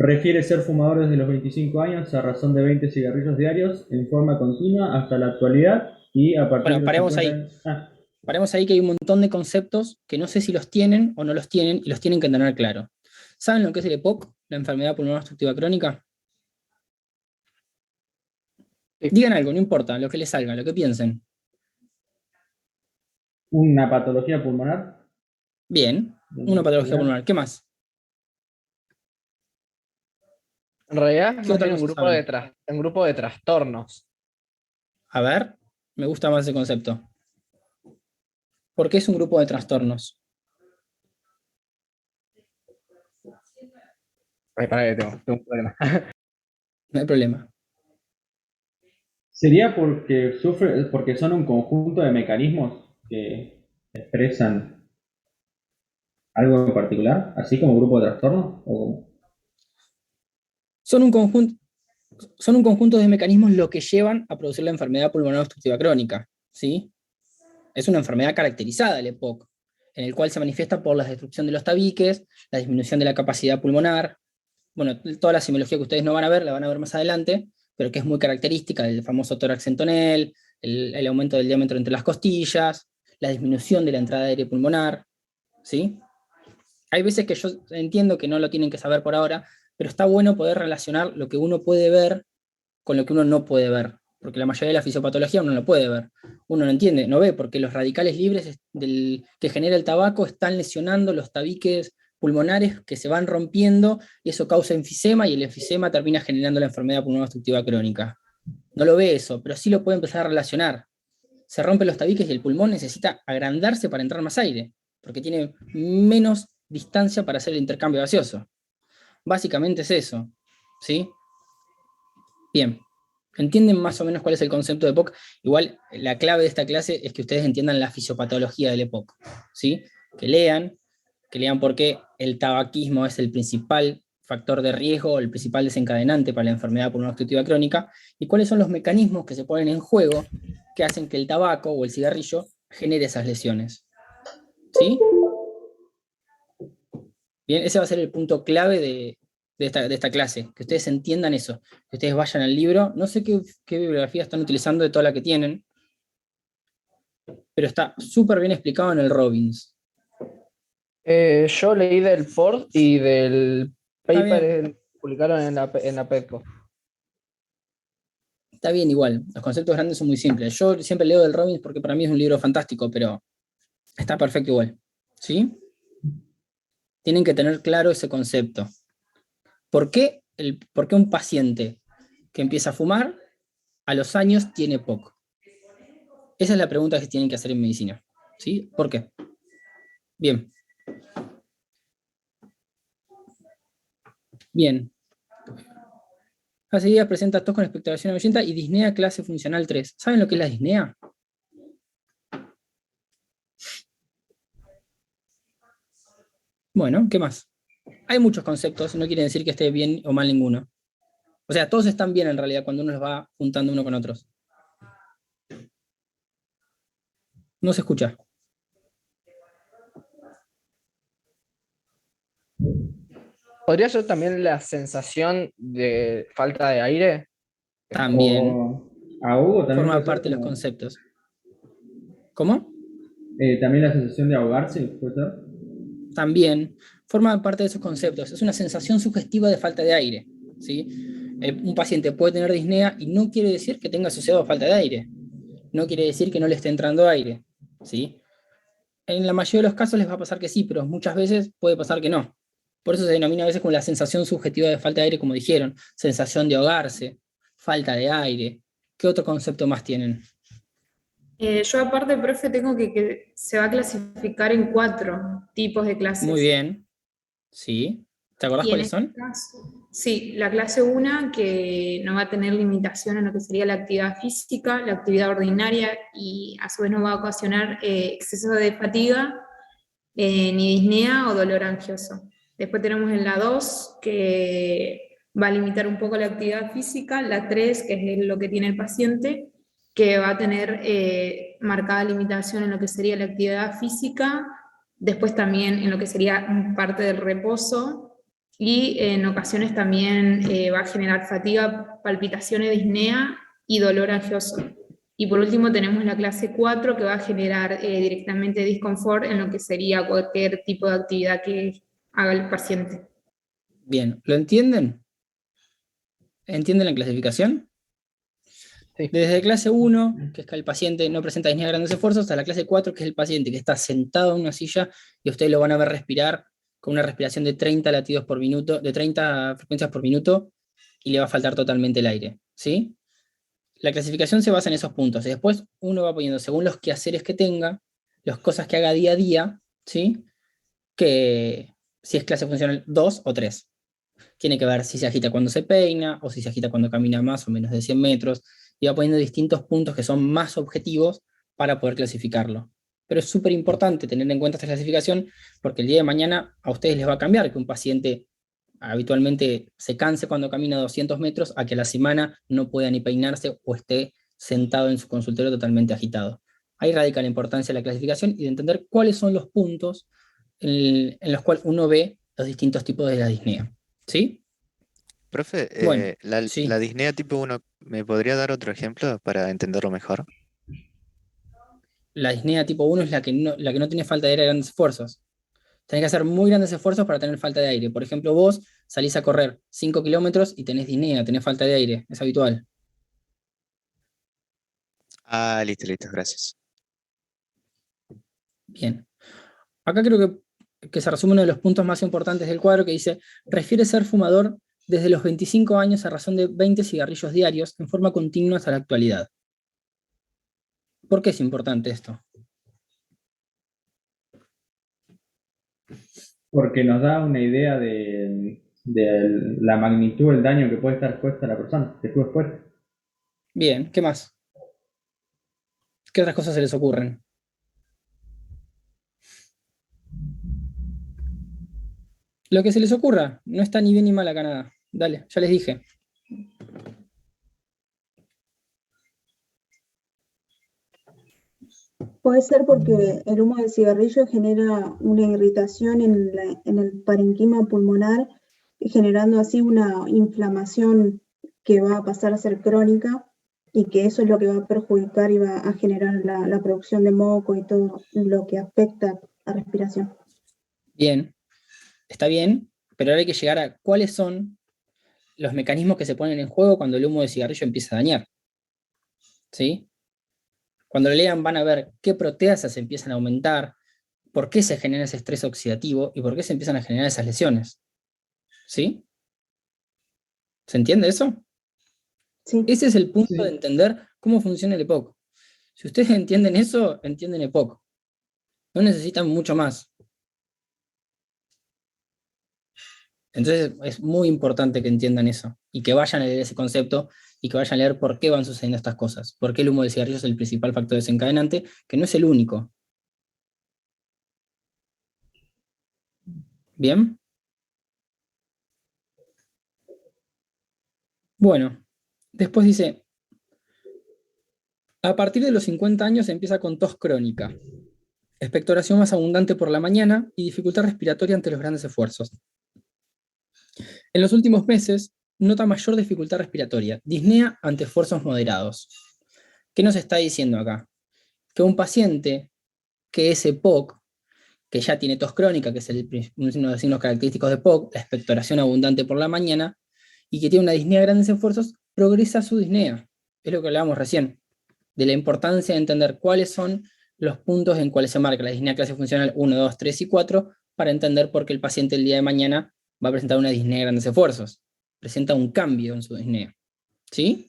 Prefiere ser fumador desde los 25 años a razón de 20 cigarrillos diarios en forma continua hasta la actualidad y a partir de Bueno, los paremos 50 ahí. años. Ah, Paremos ahí que hay un montón de conceptos que no sé si los tienen o no los tienen y los tienen que tener claro. ¿Saben lo que es el EPOC, la enfermedad pulmonar obstructiva crónica? Sí. Digan algo, no importa, lo que les salga, lo que piensen. una patología pulmonar. Bien, una patología pulmonar. ¿Qué más? En realidad es ¿Qué más otra bien cosa saben? un grupo de trastornos. A ver, me gusta más ese concepto. ¿Por qué es un grupo de trastornos? Ay, pará, que tengo un problema. No hay problema. Sería porque son un conjunto de mecanismos que expresan algo en particular, así como grupo de trastornos. Son un conjunto, son un conjunto de mecanismos lo que llevan a producir la enfermedad pulmonar obstructiva crónica, ¿sí? Es una enfermedad caracterizada, el EPOC, en el cual se manifiesta por la destrucción de los tabiques, la disminución de la capacidad pulmonar, bueno, toda la simbología que ustedes no van a ver, la van a ver más adelante, pero que es muy característica del famoso tórax en tonel, el aumento del diámetro entre las costillas, la disminución de la entrada de aire pulmonar, ¿sí? Hay veces que yo entiendo que no lo tienen que saber por ahora, pero está bueno poder relacionar lo que uno puede ver con lo que uno no puede ver, porque la mayoría de la fisiopatología uno no lo puede ver, uno no entiende, no ve, porque los radicales libres que genera el tabaco están lesionando los tabiques pulmonares que se van rompiendo y eso causa enfisema y el enfisema termina generando la enfermedad pulmonar obstructiva crónica. No lo ve eso, pero sí lo puede empezar a relacionar. Se rompen los tabiques y el pulmón necesita agrandarse para entrar más aire, porque tiene menos distancia para hacer el intercambio gaseoso. Básicamente es eso, ¿sí? Bien, ¿entienden más o menos cuál es el concepto de EPOC? Igual la clave de esta clase es que ustedes entiendan la fisiopatología del EPOC, ¿sí? Que lean por qué el tabaquismo es el principal factor de riesgo, el principal desencadenante para la enfermedad pulmonar obstructiva crónica, y cuáles son los mecanismos que se ponen en juego que hacen que el tabaco o el cigarrillo genere esas lesiones, ¿sí? Bien, ese va a ser el punto clave de esta clase, que ustedes entiendan eso, que ustedes vayan al libro, no sé qué bibliografía están utilizando de toda la que tienen, pero está súper bien explicado en el Robbins. Yo leí del Ford y del Está paper bien, que publicaron en la PETCO. está bien igual, los conceptos grandes son muy simples. Yo siempre leo del Robbins porque para mí es un libro fantástico, pero está perfecto igual, ¿sí? Tienen que tener claro ese concepto. ¿Por qué un paciente que empieza a fumar a los años tiene poco? Esa es la pregunta que tienen que hacer en medicina, ¿sí? ¿Por qué? Bien, bien. A seguida presenta tos con expectoración amarillenta y disnea clase funcional 3. ¿Saben lo que es la disnea? Bueno, ¿qué más? Hay muchos conceptos, no quiere decir que esté bien o mal ninguno. O sea, todos están bien en realidad cuando uno los va juntando uno con otros. No se escucha. ¿Podría ser también la sensación de falta de aire? También O a Hugo también forma puede ser parte de los como conceptos. ¿Cómo? también la sensación de ahogarse, puede ser. También forma parte de esos conceptos. Es una sensación sugestiva de falta de aire. ¿Sí? Un paciente puede tener disnea y no quiere decir que tenga asociado falta de aire. No quiere decir que no le esté entrando aire. ¿Sí? En la mayoría de los casos les va a pasar que sí, pero muchas veces puede pasar que no. Por eso se denomina a veces como la sensación subjetiva de falta de aire, como dijeron, sensación de ahogarse, falta de aire. ¿Qué otro concepto más tienen? Yo aparte, profe, tengo que se va a clasificar en 4 tipos de Muy clases. bien, sí. ¿Te acordás Y en cuáles este son? caso, sí, la clase 1 que no va a tener limitación en lo que sería la actividad física, la actividad ordinaria y a su vez no va a ocasionar exceso de fatiga, ni disnea o dolor angioso. Después tenemos en la 2 que va a limitar un poco la actividad física, la 3 que es lo que tiene el paciente, que va a tener marcada limitación en lo que sería la actividad física, después también en lo que sería parte del reposo, y en ocasiones también va a generar fatiga, palpitaciones, disnea y dolor angioso. Y por último tenemos la clase 4 que va a generar directamente disconfort en lo que sería cualquier tipo de actividad que haga el paciente. Bien, ¿lo entienden? ¿Entienden la clasificación? Sí. Desde clase 1, que es que el paciente no presenta disnea de grandes esfuerzos, hasta la clase 4, que es el paciente que está sentado en una silla y ustedes lo van a ver respirar con una respiración de 30 latidos por minuto, de 30 frecuencias por minuto, y le va a faltar totalmente el aire, ¿sí? La clasificación se basa en esos puntos, y después uno va poniendo, según los quehaceres que tenga, las cosas que haga día a día, ¿sí? Que si es clase funcional 2 o 3. Tiene que ver si se agita cuando se peina, o si se agita cuando camina más o menos de 100 metros, y va poniendo distintos puntos que son más objetivos para poder clasificarlo. Pero es súper importante tener en cuenta esta clasificación, porque el día de mañana a ustedes les va a cambiar que un paciente habitualmente se canse cuando camina 200 metros, a que a la semana no pueda ni peinarse o esté sentado en su consultorio totalmente agitado. Ahí radica la importancia de la clasificación y de entender cuáles son los puntos en los cuales uno ve los distintos tipos de la disnea. ¿Sí? Profe, Bueno, la sí. disnea tipo 1, ¿me podría dar otro ejemplo para entenderlo mejor? La disnea tipo 1 es la que no tiene falta de aire a grandes esfuerzos. Tenés que hacer muy grandes esfuerzos para tener falta de aire. Por ejemplo, vos salís a correr 5 kilómetros y tenés disnea, tenés falta de aire. Es habitual. Ah, listo, listo, gracias. Bien. Acá creo que se resume uno de los puntos más importantes del cuadro que dice, refiere ser fumador desde los 25 años a razón de 20 cigarrillos diarios en forma continua hasta la actualidad. ¿Por qué es importante esto? Porque nos da una idea de la magnitud del daño que puede estar expuesta a la persona, que estuvo expuesta. Bien, ¿qué más? ¿Qué otras cosas se les ocurren? Lo que se les ocurra, no está ni bien ni mal acá nada. Dale, ya les dije. Puede ser porque el humo del cigarrillo genera una irritación en el parenquima pulmonar, generando así una inflamación que va a pasar a ser crónica y que eso es lo que va a perjudicar y va a generar la producción de moco y todo lo que afecta a respiración. Bien, está bien, pero ahora hay que llegar a cuáles son los mecanismos que se ponen en juego cuando el humo de cigarrillo empieza a dañar. ¿Sí? Cuando lo lean van a ver qué proteasas empiezan a aumentar, por qué se genera ese estrés oxidativo y por qué se empiezan a generar esas lesiones. ¿Sí? ¿Se entiende eso? Sí. Ese es el punto de Sí. entender cómo funciona el EPOC. Si ustedes entienden eso, entienden EPOC. No necesitan mucho más. Entonces es muy importante que entiendan eso y que vayan a leer ese concepto y que vayan a leer por qué van sucediendo estas cosas. Por qué el humo del cigarrillo es el principal factor desencadenante, que no es el único. ¿Bien? Bueno, después dice, a partir de los 50 años empieza con tos crónica, expectoración más abundante por la mañana y dificultad respiratoria ante los grandes esfuerzos. En los últimos meses, nota mayor dificultad respiratoria, disnea ante esfuerzos moderados. ¿Qué nos está diciendo acá? Que un paciente que es EPOC, que ya tiene tos crónica, que es uno de los signos característicos de EPOC, la expectoración abundante por la mañana, y que tiene una disnea de grandes esfuerzos, progresa su disnea. Es lo que hablábamos recién, de la importancia de entender cuáles son los puntos en cuales se marca la disnea clase funcional 1, 2, 3 y 4, para entender por qué el paciente el día de mañana va a presentar una disnea de grandes esfuerzos. Presenta un cambio en su disnea. ¿Sí?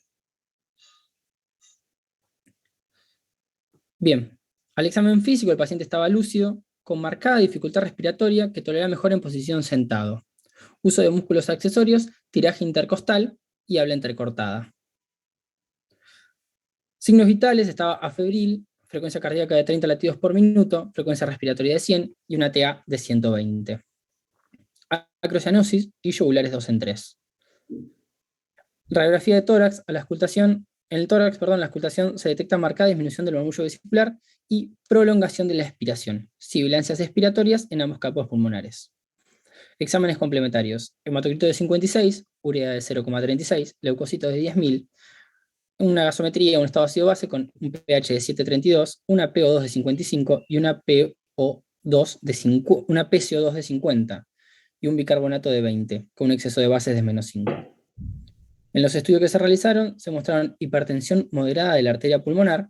Bien. Al examen físico el paciente estaba lúcido, con marcada dificultad respiratoria que tolera mejor en posición sentado. Uso de músculos accesorios, tiraje intercostal y habla entrecortada. Signos vitales, estaba afebril, frecuencia cardíaca de 30 latidos por minuto, frecuencia respiratoria de 100 y una TA de 120. Acrocianosis y yugulares 2 en 3. Radiografía de tórax, a la auscultación, en el tórax, la auscultación se detecta marcada disminución del murmullo vesicular y prolongación de la expiración, sibilancias expiratorias en ambos capos pulmonares. Exámenes complementarios. Hematocrito de 56, urea de 0,36, leucocitos de 10.000, una gasometría, un estado ácido base con un pH de 7,32, una PO2 de 55 y una una PCO2 de 50 y un bicarbonato de 20, con un exceso de bases de -5. En los estudios que se realizaron, se mostraron hipertensión moderada de la arteria pulmonar,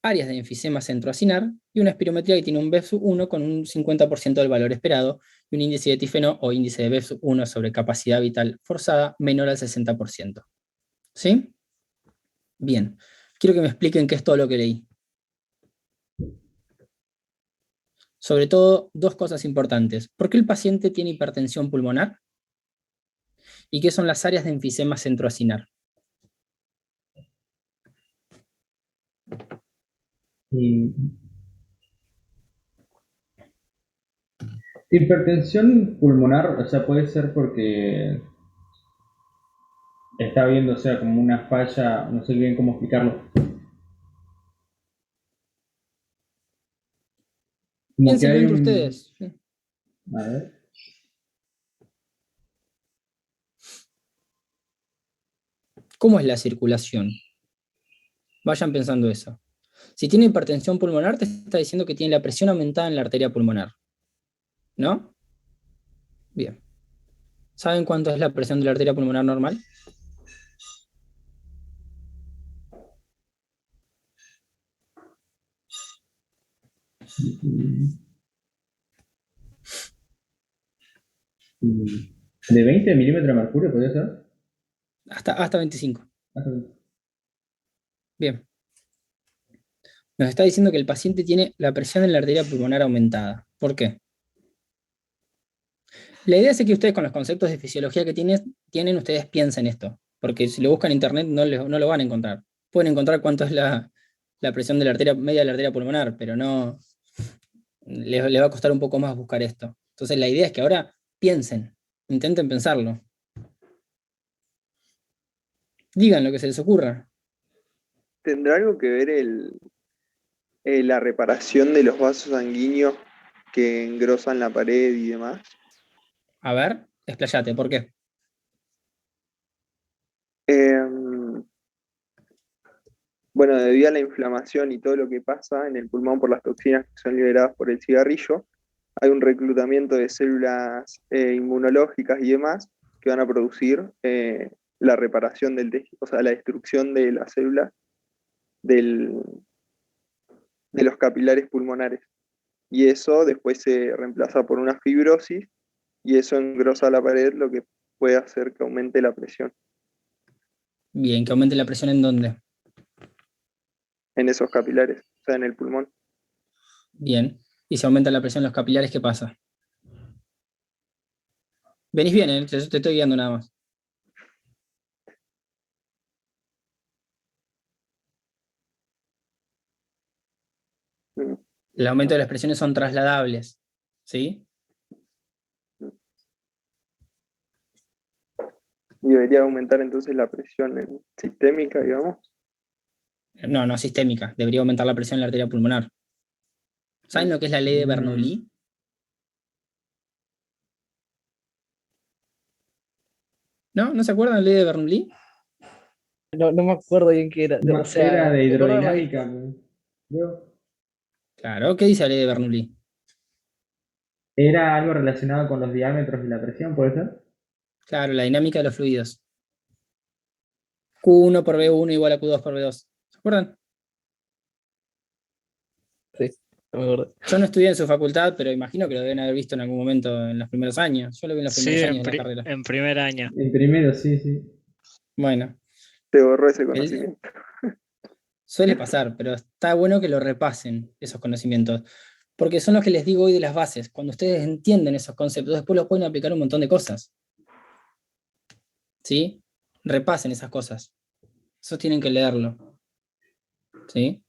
áreas de enfisema centroacinar y una espirometría que tiene un BEPS-1 con un 50% del valor esperado y un índice de tifeno o índice de BEPS-1 sobre capacidad vital forzada menor al 60%. ¿Sí? Bien. Quiero que me expliquen qué es todo lo que leí. Sobre todo, dos cosas importantes. ¿Por qué el paciente tiene hipertensión pulmonar? ¿Y qué son las áreas de enfisema centroacinar? Y hipertensión pulmonar, o sea, puede ser porque está viendo, o sea, como una falla, no sé bien cómo explicarlo. Como que Piénsenlo hay entre un... ustedes. ¿Sí? A ver. ¿Cómo es la circulación? Vayan pensando eso. Si tiene hipertensión pulmonar, te está diciendo que tiene la presión aumentada en la arteria pulmonar. ¿No? Bien. ¿Saben cuánto es la presión de la arteria pulmonar normal? ¿De 20 milímetros de mercurio podría ser? Hasta 25. Hasta- Bien. Nos está diciendo que el paciente tiene la presión en la arteria pulmonar aumentada. ¿Por qué? La idea es que ustedes con los conceptos de fisiología que tienen ustedes piensen esto. Porque si lo buscan en internet no lo van a encontrar. Pueden encontrar cuánto es la presión de la arteria media de la arteria pulmonar, pero no les va a costar un poco más buscar esto. Entonces la idea es que ahora piensen, intenten pensarlo. Digan lo que se les ocurra. ¿Tendrá algo que ver la reparación de los vasos sanguíneos que engrosan la pared y demás? A ver, explayate, ¿por qué? Em, bueno, debido a la inflamación y todo lo que pasa en el pulmón por las toxinas que son liberadas por el cigarrillo, hay un reclutamiento de células inmunológicas y demás que van a producir la reparación del tejido, o sea, la destrucción de las células del- de los capilares pulmonares. Y eso después se reemplaza por una fibrosis y eso engrosa la pared, lo que puede hacer que aumente la presión Bien, que aumente la presión en dónde. en esos capilares, o sea, en el pulmón. Bien. Y si aumenta la presión en los capilares, ¿qué pasa? Venís bien, ¿eh? Te estoy guiando nada más. Mm, El aumento de las presiones son trasladables. ¿Sí? Y debería aumentar entonces la presión sistémica, digamos. No, no sistémica. Debería aumentar la presión en la arteria pulmonar. ¿Saben lo que es la ley de Bernoulli? ¿No? ¿No se acuerdan de la ley de Bernoulli? No me acuerdo bien qué era. O Era sea, de me acuerdo haberla hidrodinámica, visto. creo. Claro, ¿qué dice la ley de Bernoulli? Era algo relacionado con los diámetros y la presión, ¿puede ser? Claro, la dinámica de los fluidos. Q1 por B1 igual a Q2 por B2. ¿Se acuerdan? Sí, no me acuerdo. Yo no estudié en su facultad, pero imagino que lo deben haber visto en algún momento en los primeros años. Yo lo vi en los Sí, primeros años de la carrera. en primer año. En primero, sí, sí. Bueno, Se borró ese el- conocimiento. suele pasar, pero está bueno que lo repasen, esos conocimientos, porque son los que les digo hoy de las bases. Cuando ustedes entienden esos conceptos, después los pueden aplicar a un montón de cosas. ¿Sí? Repasen esas cosas. Eso tienen que leerlo. ¿Sí?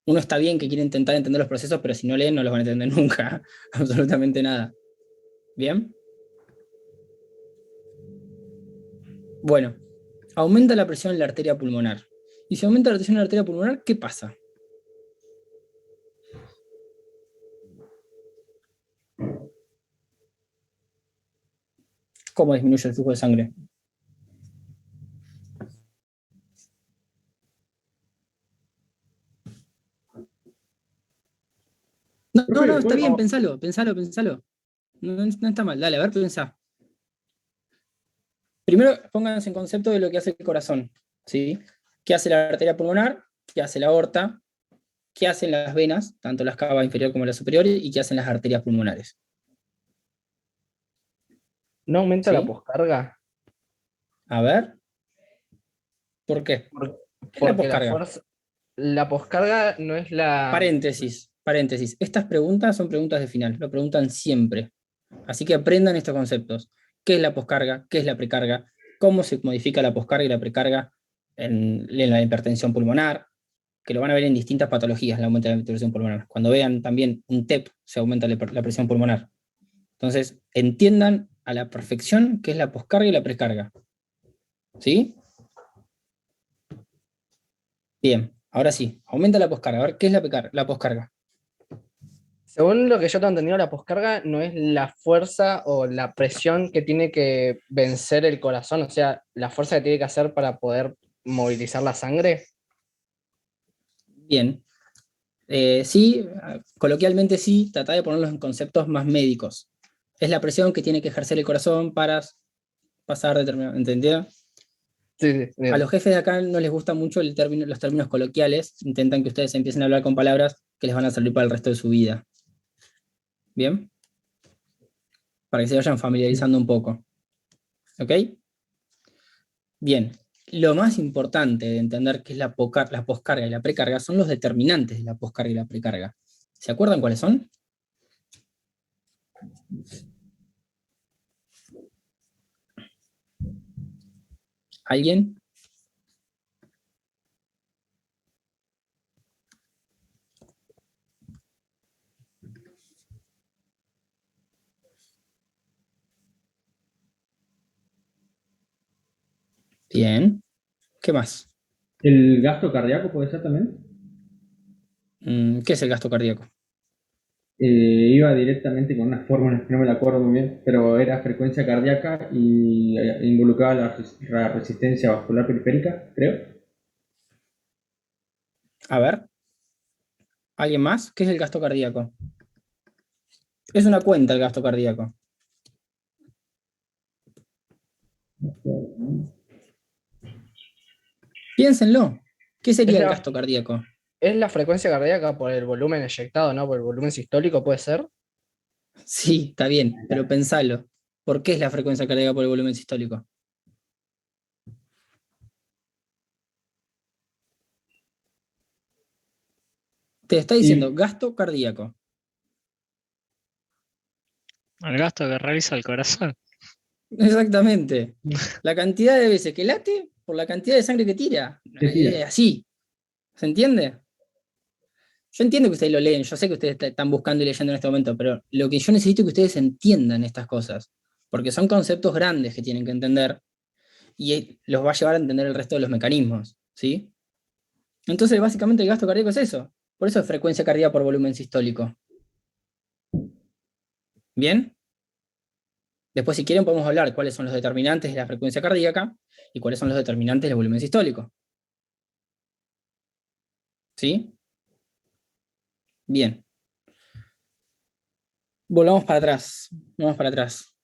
Uno está bien que quiere intentar entender los procesos, pero si no leen no los van a entender nunca. Absolutamente nada. ¿Bien? Bueno, aumenta la presión en la arteria pulmonar. Y si aumenta la presión en la arteria pulmonar, ¿qué pasa? ¿Cómo disminuye el flujo de sangre? No, Profe, no, está ¿cuál- bien, pensalo. No está mal, dale, a ver, pensá. Primero pónganse en concepto de lo que hace el corazón, ¿sí? ¿Qué hace la arteria pulmonar? ¿Qué hace la aorta? ¿Qué hacen las venas, tanto las cava inferior como las superiores? ¿Y qué hacen las arterias pulmonares? ¿No aumenta la ¿Sí? poscarga? A ver, ¿por qué? Por- ¿Qué es la Porque la poscarga? fuerza, la poscarga no es la... Paréntesis. Estas preguntas son preguntas de final, lo preguntan siempre. Así que aprendan estos conceptos. ¿Qué es la poscarga? ¿Qué es la precarga? ¿Cómo se modifica la poscarga y la precarga en la hipertensión pulmonar? Que lo van a ver en distintas patologías, el aumento de la presión pulmonar. Cuando vean también un TEP, se aumenta la presión pulmonar. Entonces, entiendan a la perfección qué es la poscarga y la precarga. ¿Sí? Bien, ahora sí, aumenta la poscarga. A ver, ¿qué es la poscarga? Según lo que yo te he entendido, la poscarga no es la fuerza o la presión que tiene que vencer el corazón, o sea, la fuerza que tiene que hacer para poder movilizar la sangre. Bien. Sí, coloquialmente sí, trata de ponerlos en conceptos más médicos. Es la presión que tiene que ejercer el corazón para pasar determinado, ¿entendido? Sí, sí, A bien. los jefes de acá no les gusta mucho los términos coloquiales, intentan que ustedes empiecen a hablar con palabras que les van a servir para el resto de su vida. ¿Bien? Para que se vayan familiarizando un poco. ¿Ok? Bien. Lo más importante de entender qué es la poscarga y la precarga son los determinantes de la poscarga y la precarga. ¿Se acuerdan cuáles son? ¿Alguien? Bien. ¿Qué más? ¿El gasto cardíaco puede ser también? ¿Qué es el gasto cardíaco? Iba directamente con unas fórmulas que no me la acuerdo muy bien, pero era frecuencia cardíaca y involucraba la resistencia vascular periférica, creo. A ver, ¿alguien más? ¿Qué es el gasto cardíaco? Es una cuenta el gasto cardíaco. Piénsenlo. ¿Qué Es sería el la, gasto cardíaco? es la frecuencia cardíaca por el volumen eyectado, ¿no? Por el volumen sistólico, ¿puede ser? Sí, está bien, pero pensalo. ¿Por qué es la frecuencia cardíaca por el volumen sistólico? Te está diciendo Y gasto cardíaco. El gasto que realiza el corazón. Exactamente. La cantidad de veces que late por la cantidad de sangre que tira. ¿qué tira? Así. ¿Se entiende? Yo entiendo que ustedes lo leen, yo sé que ustedes están buscando y leyendo en este momento, pero lo que yo necesito es que ustedes entiendan estas cosas, porque son conceptos grandes que tienen que entender y los va a llevar a entender el resto de los mecanismos, ¿sí? Entonces, básicamente el gasto cardíaco es eso. Por eso es frecuencia cardíaca por volumen sistólico. ¿Bien? Después, si quieren, podemos hablar cuáles son los determinantes de la frecuencia cardíaca y cuáles son los determinantes del volumen sistólico. ¿Sí? Bien. Volvamos para atrás. Vamos para atrás.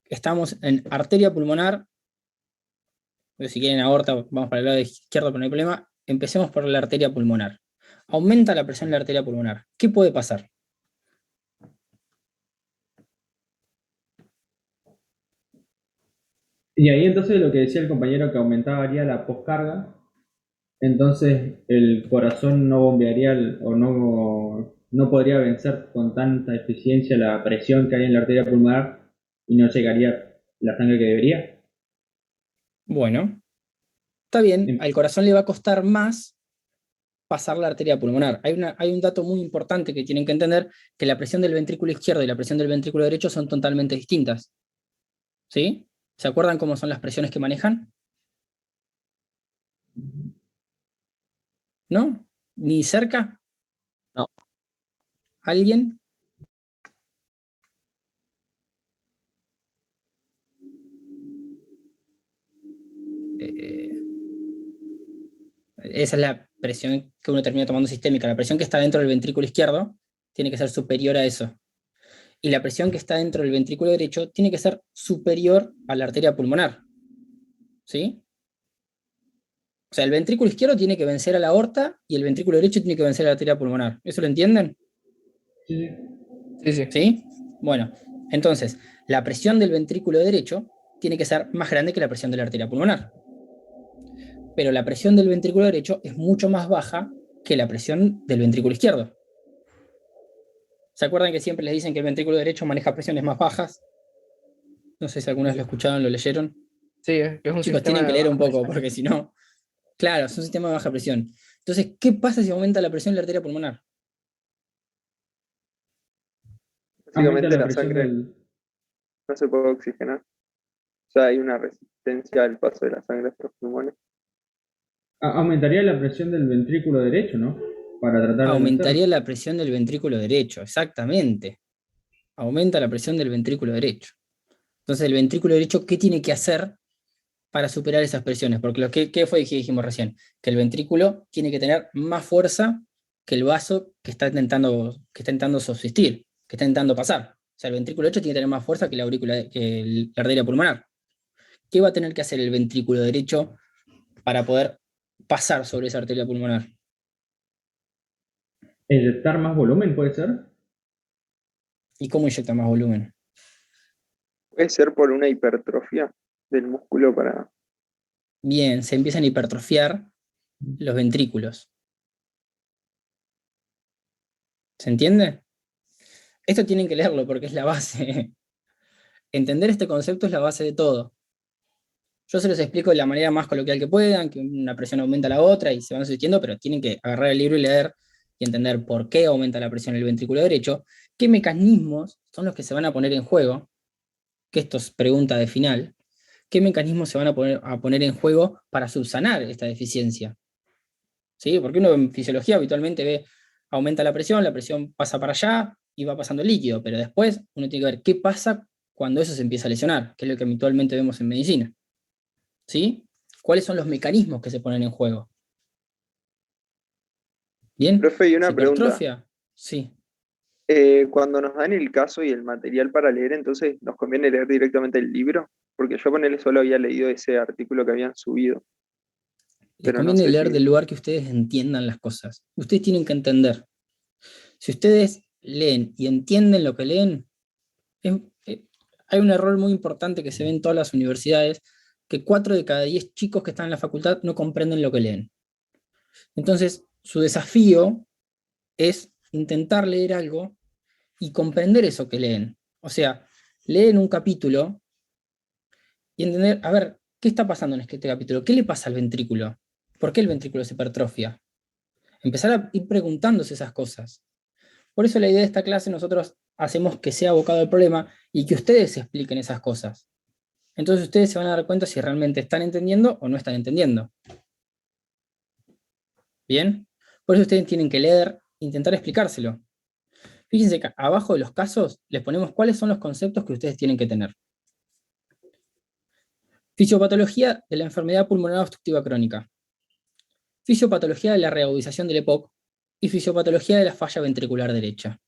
Estamos en arteria pulmonar. Pero si quieren aorta, vamos para el lado izquierdo, pero no hay problema. Empecemos por la arteria pulmonar. Aumenta la presión en la arteria pulmonar. ¿Qué puede pasar? Y ahí entonces lo que decía el compañero que aumentaría la poscarga, entonces el corazón no bombearía o no podría vencer con tanta eficiencia la presión que hay en la arteria pulmonar y no llegaría la sangre que debería. Bueno, está bien. Em, Al corazón le va a costar más pasar la arteria pulmonar. Hay un dato muy importante que tienen que entender, que la presión del ventrículo izquierdo y la presión del ventrículo derecho son totalmente distintas. ¿Sí? ¿Se acuerdan cómo son las presiones que manejan? ¿No? ¿Ni cerca? No. ¿Alguien? esa es la presión que uno termina tomando sistémica. La presión que está dentro del ventrículo izquierdo tiene que ser superior a eso. Y la presión que está dentro del ventrículo derecho tiene que ser superior a la arteria pulmonar. ¿Sí? O sea, el ventrículo izquierdo tiene que vencer a la aorta y el ventrículo derecho tiene que vencer a la arteria pulmonar. ¿Eso lo entienden? Sí, Sí, sí. ¿Sí? Bueno, entonces, la presión del ventrículo derecho tiene que ser más grande que la presión de la arteria pulmonar. Pero la presión del ventrículo derecho es mucho más baja que la presión del ventrículo izquierdo. ¿Se acuerdan que siempre les dicen que el ventrículo derecho maneja presiones más bajas? No sé si alguna vez lo escucharon, lo leyeron. Sí, que es un Chicos, sistema tienen que de leer baja un poco, presión. porque si no... Claro, es un sistema de baja presión. Entonces, ¿qué pasa si aumenta la presión de la arteria pulmonar? aumenta Básicamente la la presión sangre del... no se puede oxigenar. O sea, hay una resistencia al paso de la sangre a los pulmones. Aumentaría la presión del ventrículo derecho, ¿no? Para tratar de vencer. Aumentaría la presión del ventrículo derecho, exactamente. Aumenta la presión del ventrículo derecho. Entonces, el ventrículo derecho, ¿qué tiene que hacer para superar esas presiones? Porque ¿qué fue que dijimos recién? Que el ventrículo tiene que tener más fuerza que el vaso que está intentando subsistir, que está intentando pasar. O sea, el ventrículo derecho tiene que tener más fuerza que la arteria pulmonar. ¿Qué va a tener que hacer el ventrículo derecho para poder pasar sobre esa arteria pulmonar? Inyectar más volumen, ¿puede ser? ¿Y cómo inyecta más volumen? Puede ser por una hipertrofia del músculo para... Bien, se empiezan a hipertrofiar los ventrículos. ¿Se entiende? Esto tienen que leerlo porque es la base. Entender este concepto es la base de todo. Yo se los explico de la manera más coloquial que puedan, que una presión aumenta a la otra y se van subsistiendo, pero tienen que agarrar el libro y leer y entender por qué aumenta la presión en el ventrículo derecho, qué mecanismos son los que se van a poner en juego, que esto es pregunta de final, qué mecanismos se van a poner en juego para subsanar esta deficiencia. ¿Sí? Porque uno en fisiología habitualmente ve, aumenta la presión pasa para allá y va pasando el líquido, pero después uno tiene que ver qué pasa cuando eso se empieza a lesionar, que es lo que habitualmente vemos en medicina. ¿Sí? ¿Cuáles son los mecanismos que se ponen en juego? ¿Bien? Profe, y ¿Se una pregunta. hipertrofia? Sí. Cuando nos dan el caso y el material para leer, entonces nos conviene leer directamente el libro, porque yo con él solo había leído ese artículo que habían subido, Les pero no conviene sé leer si... del lugar que ustedes entiendan las cosas. Ustedes tienen que entender. Si ustedes leen y entienden lo que leen, es- eh, hay un error muy importante que se ve en todas las universidades, que 4 de cada 10 chicos que están en la facultad no comprenden lo que leen. Entonces, su desafío es intentar leer algo y comprender eso que leen. O sea, leen un capítulo y entender, a ver, ¿qué está pasando en este capítulo? ¿Qué le pasa al ventrículo? ¿Por qué el ventrículo se hipertrofia? Empezar a ir preguntándose esas cosas. Por eso la idea de esta clase nosotros hacemos que sea abocado al problema y que ustedes expliquen esas cosas. Entonces ustedes se van a dar cuenta si realmente están entendiendo o no están entendiendo. ¿Bien? Por eso ustedes tienen que leer, intentar explicárselo. Fíjense que abajo de los casos les ponemos cuáles son los conceptos que ustedes tienen que tener. Fisiopatología de la enfermedad pulmonar obstructiva crónica. Fisiopatología de la reagudización del EPOC y fisiopatología de la falla ventricular derecha.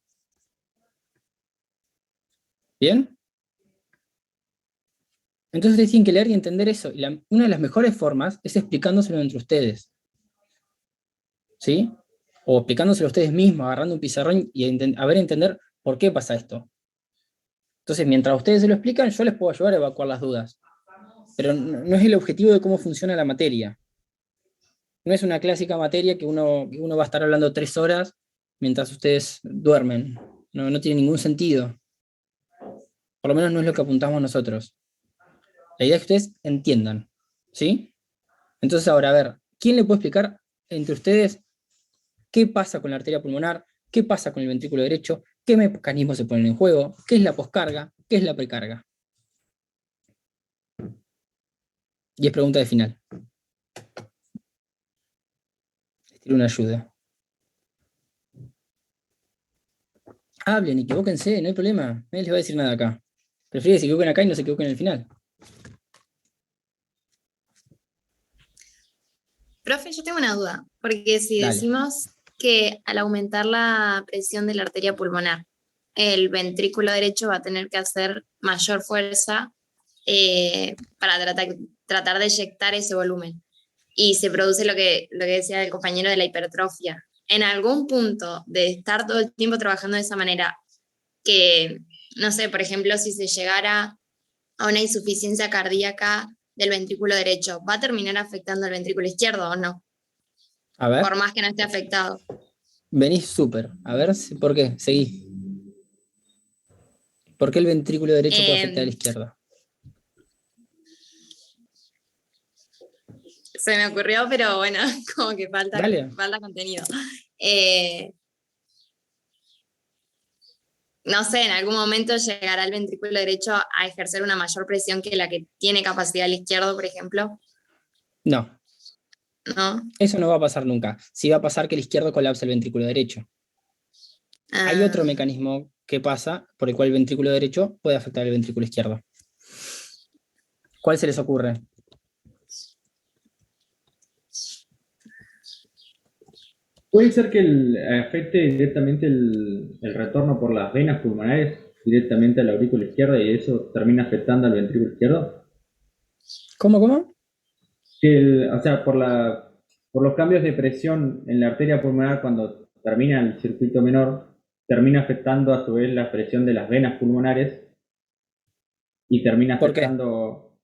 ¿Bien? Entonces ustedes tienen que leer y entender eso. Y una de las mejores formas es explicándoselo entre ustedes. ¿Sí? O explicándoselo a ustedes mismos, agarrando un pizarrón y a ver entender por qué pasa esto. Entonces, mientras ustedes se lo explican, yo les puedo ayudar a evacuar las dudas. Pero no es el objetivo de cómo funciona la materia. No es una clásica materia que uno va a estar hablando 3 horas mientras ustedes duermen. No tiene ningún sentido. Por lo menos no es lo que apuntamos nosotros. La idea es que ustedes entiendan. ¿Sí? Entonces ahora, a ver, ¿quién le puede explicar entre ustedes qué pasa con la arteria pulmonar? ¿Qué pasa con el ventrículo derecho? ¿Qué mecanismos se ponen en juego? ¿Qué es la poscarga? ¿Qué es la precarga? Y es pregunta de final. Les tiro una ayuda. Hablen, equivóquense, no hay problema. Nadie les va a decir nada acá. Prefiero que se equivoquen acá y no se equivoquen en el final. Profe, yo tengo una duda, porque si Dale. decimos que al aumentar la presión de la arteria pulmonar, el ventrículo derecho va a tener que hacer mayor fuerza para tratar de eyectar ese volumen. Y se produce lo que decía el compañero de la hipertrofia. En algún punto de estar todo el tiempo trabajando de esa manera, que, no sé, por ejemplo, si se llegara a una insuficiencia cardíaca del ventrículo derecho, ¿va a terminar afectando al ventrículo izquierdo o no? A Por ver, más que no esté afectado. venís súper. A ver, ¿por qué? Seguí. ¿Por qué el ventrículo derecho puede afectar al Eh, izquierdo? Se me ocurrió, pero bueno, como que Dale. falta contenido. Eh, no sé, en algún momento llegará el ventrículo derecho a ejercer una mayor presión que la que tiene capacidad el izquierdo, por ejemplo, No, ¿no? eso no va a pasar nunca. Sí va a pasar que el izquierdo colapse el ventrículo derecho. Hay otro Ah, mecanismo que pasa por el cual el ventrículo derecho puede afectar el ventrículo izquierdo. ¿Cuál se les ocurre? Puede ser que afecte directamente el retorno por las venas pulmonares directamente a la aurícula izquierda y eso termina afectando al ventrículo izquierdo. ¿Cómo? O sea, por los cambios de presión en la arteria pulmonar cuando termina el circuito menor, termina afectando a su vez la presión de las venas pulmonares y termina ¿Por qué? afectando,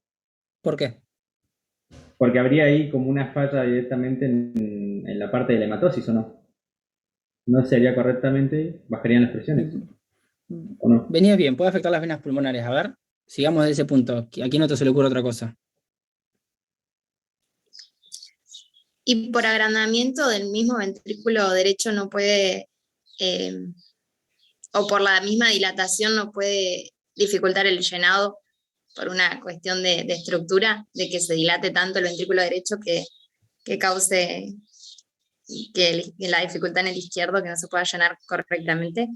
¿Por qué? porque habría ahí como una falla directamente en la parte de la hematosis, ¿o no? No se haría correctamente, bajarían las presiones, ¿o no? Venía bien, puede afectar las venas pulmonares. A ver, sigamos de ese punto. Aquí no te se le ocurre otra cosa. y por agrandamiento del mismo ventrículo derecho no puede, eh, o por la misma dilatación no puede dificultar el llenado por una cuestión de estructura, de que se dilate tanto el ventrículo derecho que cause que la dificultad en el izquierdo que no se pueda llenar correctamente.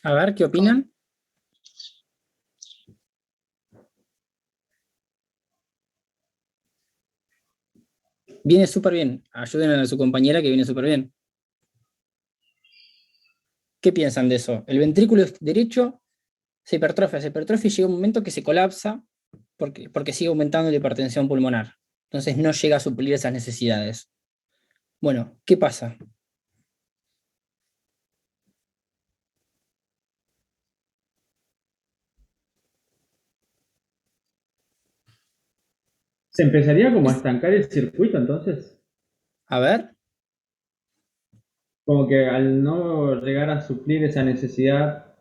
A ver, ¿qué opinan? Viene súper bien. Ayuden a su compañera que viene súper bien. ¿Qué piensan de eso? El ventrículo derecho se hipertrofia y llega un momento que se colapsa porque sigue aumentando la hipertensión pulmonar. Entonces no llega a suplir esas necesidades. Bueno, ¿qué pasa? ¿Se empezaría como a estancar el circuito entonces? A ver, Como que al no llegar a suplir esa necesidad,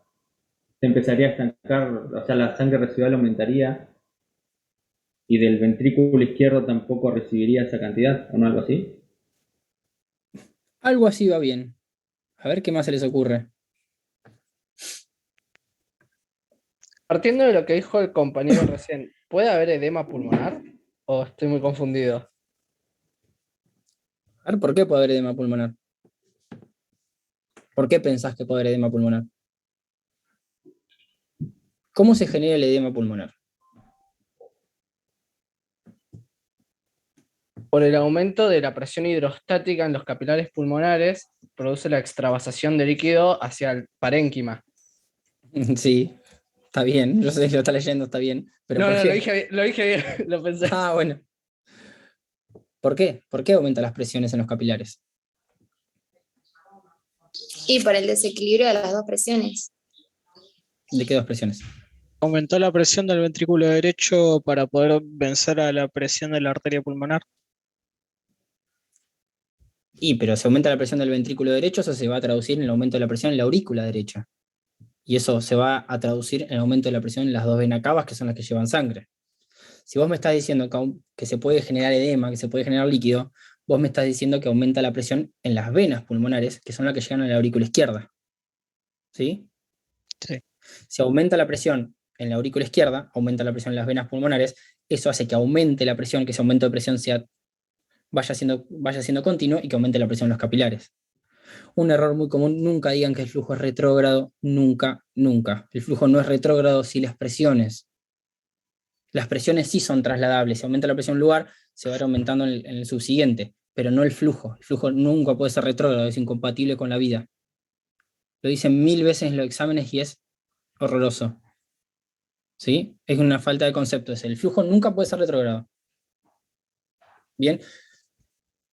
se empezaría a estancar, o sea, la sangre residual aumentaría y del ventrículo izquierdo tampoco recibiría esa cantidad, ¿o no algo así? algo así va bien. A ver qué más se les ocurre. Partiendo de lo que dijo el compañero recién, ¿puede haber edema pulmonar? ¿O estoy muy confundido? A ver, ¿por qué puede haber edema pulmonar? ¿Por qué pensás que puede haber edema pulmonar? ¿Cómo se genera el edema pulmonar? Por el aumento de la presión hidrostática en los capilares pulmonares, produce la extravasación de líquido hacia el parénquima. Sí, está bien. Yo sé que lo está leyendo, está bien. Pero No, ¿por no, qué? lo dije bien, lo pensé. Ah, bueno. ¿Por qué? ¿Por qué aumentan las presiones en los capilares? Y por el desequilibrio de las dos presiones. ¿De qué dos presiones? Aumentó la presión del ventrículo derecho para poder vencer a la presión de la arteria pulmonar. Pero si aumenta la presión del ventrículo derecho, eso se va a traducir en el aumento de la presión en la aurícula derecha. Y eso se va a traducir en el aumento de la presión en las dos venas cavas, que son las que llevan sangre. Si vos me estás diciendo que se puede generar edema, que se puede generar líquido, vos me estás diciendo que aumenta la presión en las venas pulmonares, que son las que llegan a la aurícula izquierda. ¿Sí? Sí. Si aumenta la presión en la aurícula izquierda, aumenta la presión en las venas pulmonares, eso hace que aumente la presión, que ese aumento de presión vaya siendo continuo y que aumente la presión en los capilares. Un error muy común, nunca digan que el flujo es retrógrado, nunca. El flujo no es retrógrado si las presiones Las presiones sí son trasladables. Si aumenta la presión en un lugar, se va a ir aumentando en el subsiguiente, pero no el flujo. El flujo nunca puede ser retrógrado, es incompatible con la vida. Lo dicen 1000 veces en los exámenes y es horroroso. ¿Sí? Es una falta de conceptos. El flujo nunca puede ser retrógrado. Bien.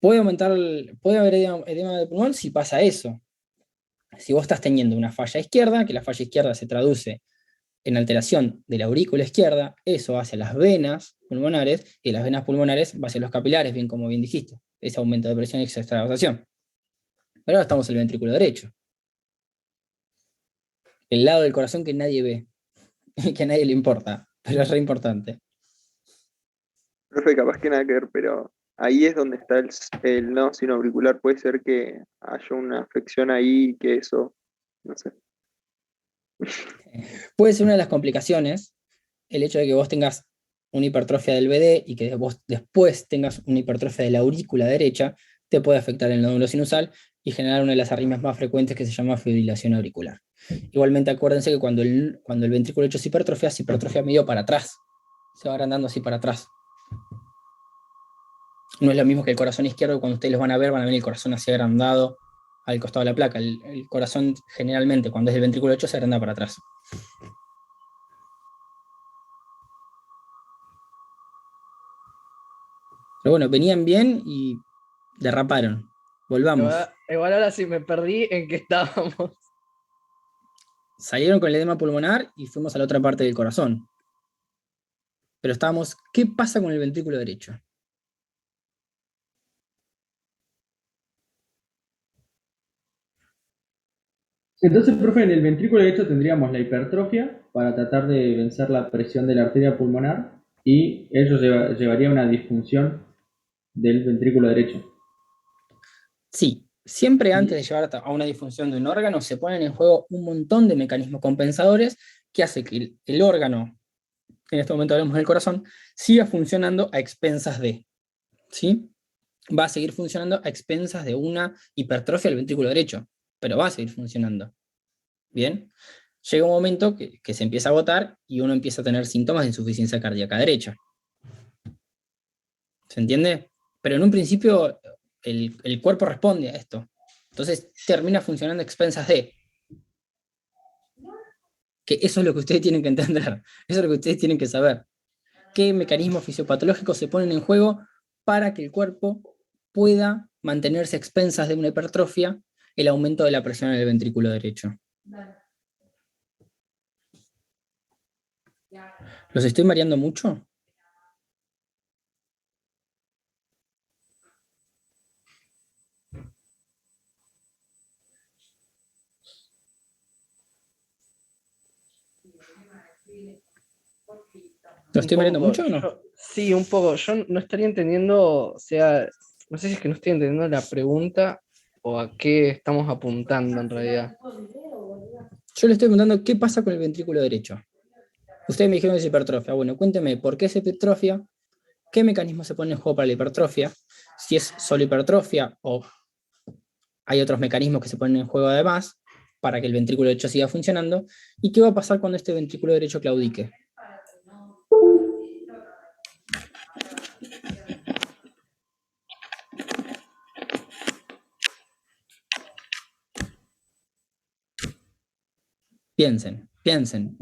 Puede haber edema de pulmón si pasa eso. Si vos estás teniendo una falla izquierda, que la falla izquierda se traduce en alteración de la aurícula izquierda, eso hacia las venas pulmonares, y las venas pulmonares va hacia los capilares, bien como bien dijiste, ese aumento de presión y extravasación. Pero ahora estamos en el ventrículo derecho, el lado del corazón que nadie ve, que a nadie le importa, pero es re importante. Profe, capaz que nada que ver, pero ahí es donde está el no sino auricular. Puede ser que haya una afección ahí, que eso, no sé. Puede ser una de las complicaciones el hecho de que vos tengas una hipertrofia del BD y que vos después tengas una hipertrofia de la aurícula derecha, te puede afectar el nódulo sinusal y generar una de las arritmias más frecuentes que se llama fibrilación auricular. Igualmente acuérdense que cuando el ventrículo derecho se hipertrofia medio para atrás, se va agrandando así para atrás. No es lo mismo que el corazón izquierdo, cuando ustedes los van a ver el corazón así agrandado al costado de la placa. El corazón generalmente cuando es el ventrículo derecho se agranda para atrás. Pero bueno, venían bien y derraparon. Volvamos. Igual ahora sí me perdí en que estábamos. Salieron con el edema pulmonar y fuimos a la otra parte del corazón. Pero estábamos, ¿qué pasa con el ventrículo derecho? Entonces, profe, en el ventrículo derecho tendríamos la hipertrofia para tratar de vencer la presión de la arteria pulmonar y ello llevaría a una disfunción del ventrículo derecho. Sí, siempre antes de llevar a una disfunción de un órgano se ponen en juego un montón de mecanismos compensadores que hace que el órgano, en este momento hablamos del corazón, siga funcionando a expensas de, ¿sí? Va a seguir funcionando a expensas de una hipertrofia del ventrículo derecho, pero va a seguir funcionando. ¿Bien? Llega un momento que se empieza a agotar y uno empieza a tener síntomas de insuficiencia cardíaca derecha. ¿Se entiende? Pero en un principio el cuerpo responde a esto. Entonces termina funcionando a expensas de. Que eso es lo que ustedes tienen que entender. Eso es lo que ustedes tienen que saber. ¿Qué mecanismos fisiopatológicos se ponen en juego para que el cuerpo pueda mantenerse a expensas de una hipertrofia, el aumento de la presión en el ventrículo derecho? ¿Los estoy mareando mucho? ¿Lo estoy mareando mucho o no? Sí, un poco. Yo no estaría entendiendo, o sea, no sé si es que no estoy entendiendo la pregunta o a qué estamos apuntando en realidad. Yo le estoy preguntando qué pasa con el ventrículo derecho. Ustedes me dijeron que es hipertrofia. Bueno, cuénteme por qué es hipertrofia, qué mecanismo se pone en juego para la hipertrofia, si es solo hipertrofia o hay otros mecanismos que se ponen en juego además para que el ventrículo derecho siga funcionando, y qué va a pasar cuando este ventrículo derecho claudique. Piensen, piensen.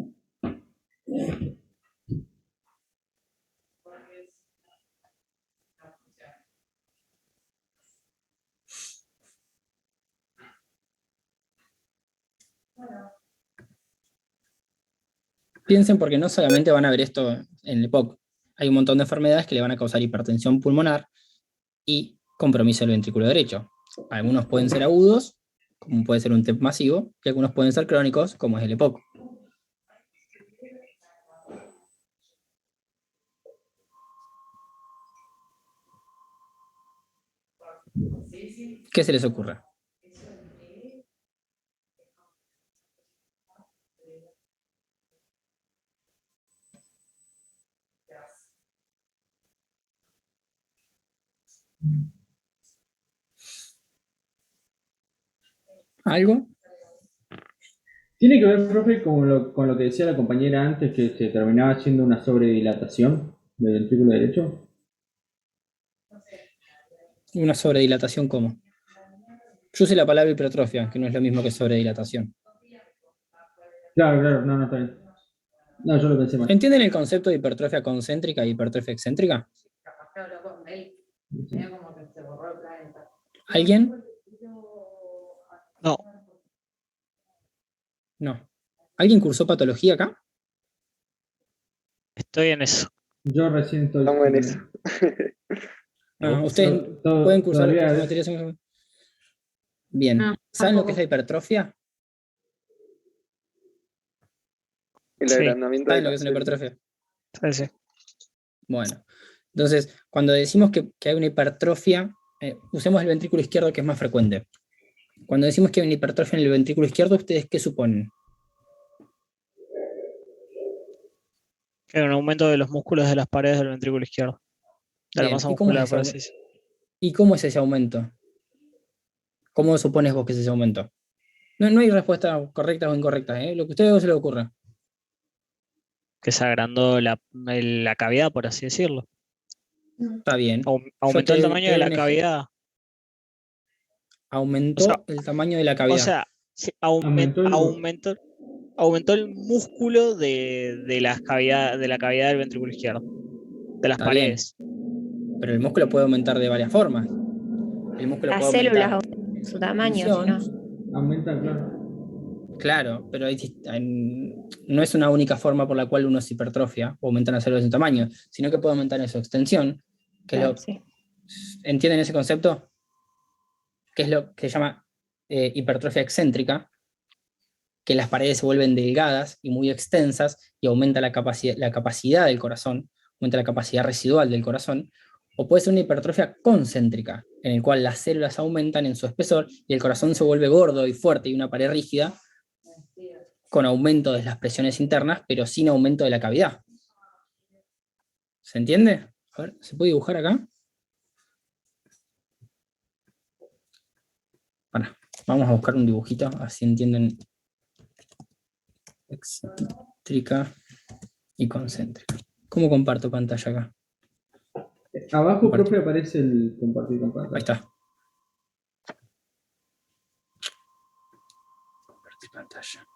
Piensen porque no solamente van a ver esto en el EPOC, hay un montón de enfermedades que le van a causar hipertensión pulmonar y compromiso del ventrículo derecho. Algunos pueden ser agudos, como puede ser un TEP masivo, y algunos pueden ser crónicos, como es el EPOC. ¿Qué se les ocurre? ¿Algo? Tiene que ver, profe, con lo que decía la compañera antes, que se terminaba haciendo una sobredilatación del ventrículo derecho. Una sobredilatación, ¿cómo? Yo usé la palabra hipertrofia, que no es lo mismo que sobredilatación. Claro, no, está bien. No, yo lo pensé mal. ¿Entienden el concepto de hipertrofia concéntrica y hipertrofia excéntrica? ¿Alguien? No, No. ¿Alguien cursó patología acá? estoy en eso. Yo recién estoy. Estamos en eso. ¿Ustedes pueden cursar Todavía materias en... Bien. No, ¿Saben lo que es tampoco. la hipertrofia? El Sí. agrandamiento de ¿Saben lo que las es una células. hipertrofia? Sí, sí. Bueno. Entonces, cuando decimos que hay una hipertrofia, usemos el ventrículo izquierdo, que es más frecuente. Cuando decimos que hay una hipertrofia en el ventrículo izquierdo, ¿ustedes qué suponen? Que hay un aumento de los músculos de las paredes del ventrículo izquierdo. De la Bien. masa ¿Y cómo es muscular, ese por así aumento? decirlo. ¿Y cómo es ese aumento? ¿Cómo supones vos que es ese aumento? No hay respuestas correctas o incorrectas, ¿eh? Lo que a ustedes se les ocurra. Que se agrandó la cavidad, por así decirlo. Está bien. Yo Aumentó el tamaño te de doy la un ejemplo. cavidad. O sea, Aumentó el tamaño de la o cavidad. sea, sí, aumentó el. aumentó el músculo de la cavidad del ventrículo izquierdo, de las Está bien. paredes. Pero el músculo puede aumentar de varias formas. El músculo Las puede células aumentar aumentan su tamaño, si función. no. Aumenta, claro. Claro, pero no es una única forma por la cual uno se hipertrofia o aumenta las células en tamaño, sino que puede aumentar en su extensión. Claro, sí. ¿Entienden ese concepto? Que es lo que se llama hipertrofia excéntrica, que las paredes se vuelven delgadas y muy extensas y aumenta la capacidad del corazón, aumenta la capacidad residual del corazón, o puede ser una hipertrofia concéntrica, en el cual las células aumentan en su espesor y el corazón se vuelve gordo y fuerte y una pared rígida, con aumento de las presiones internas, pero sin aumento de la cavidad. ¿Se entiende? A ver, ¿se puede dibujar acá? Bueno, vamos a buscar un dibujito, así entienden. Excéntrica y concéntrica. ¿Cómo comparto pantalla acá? Abajo, Compartir. profe, aparece el compartir con pantalla. Ahí está. Compartir pantalla.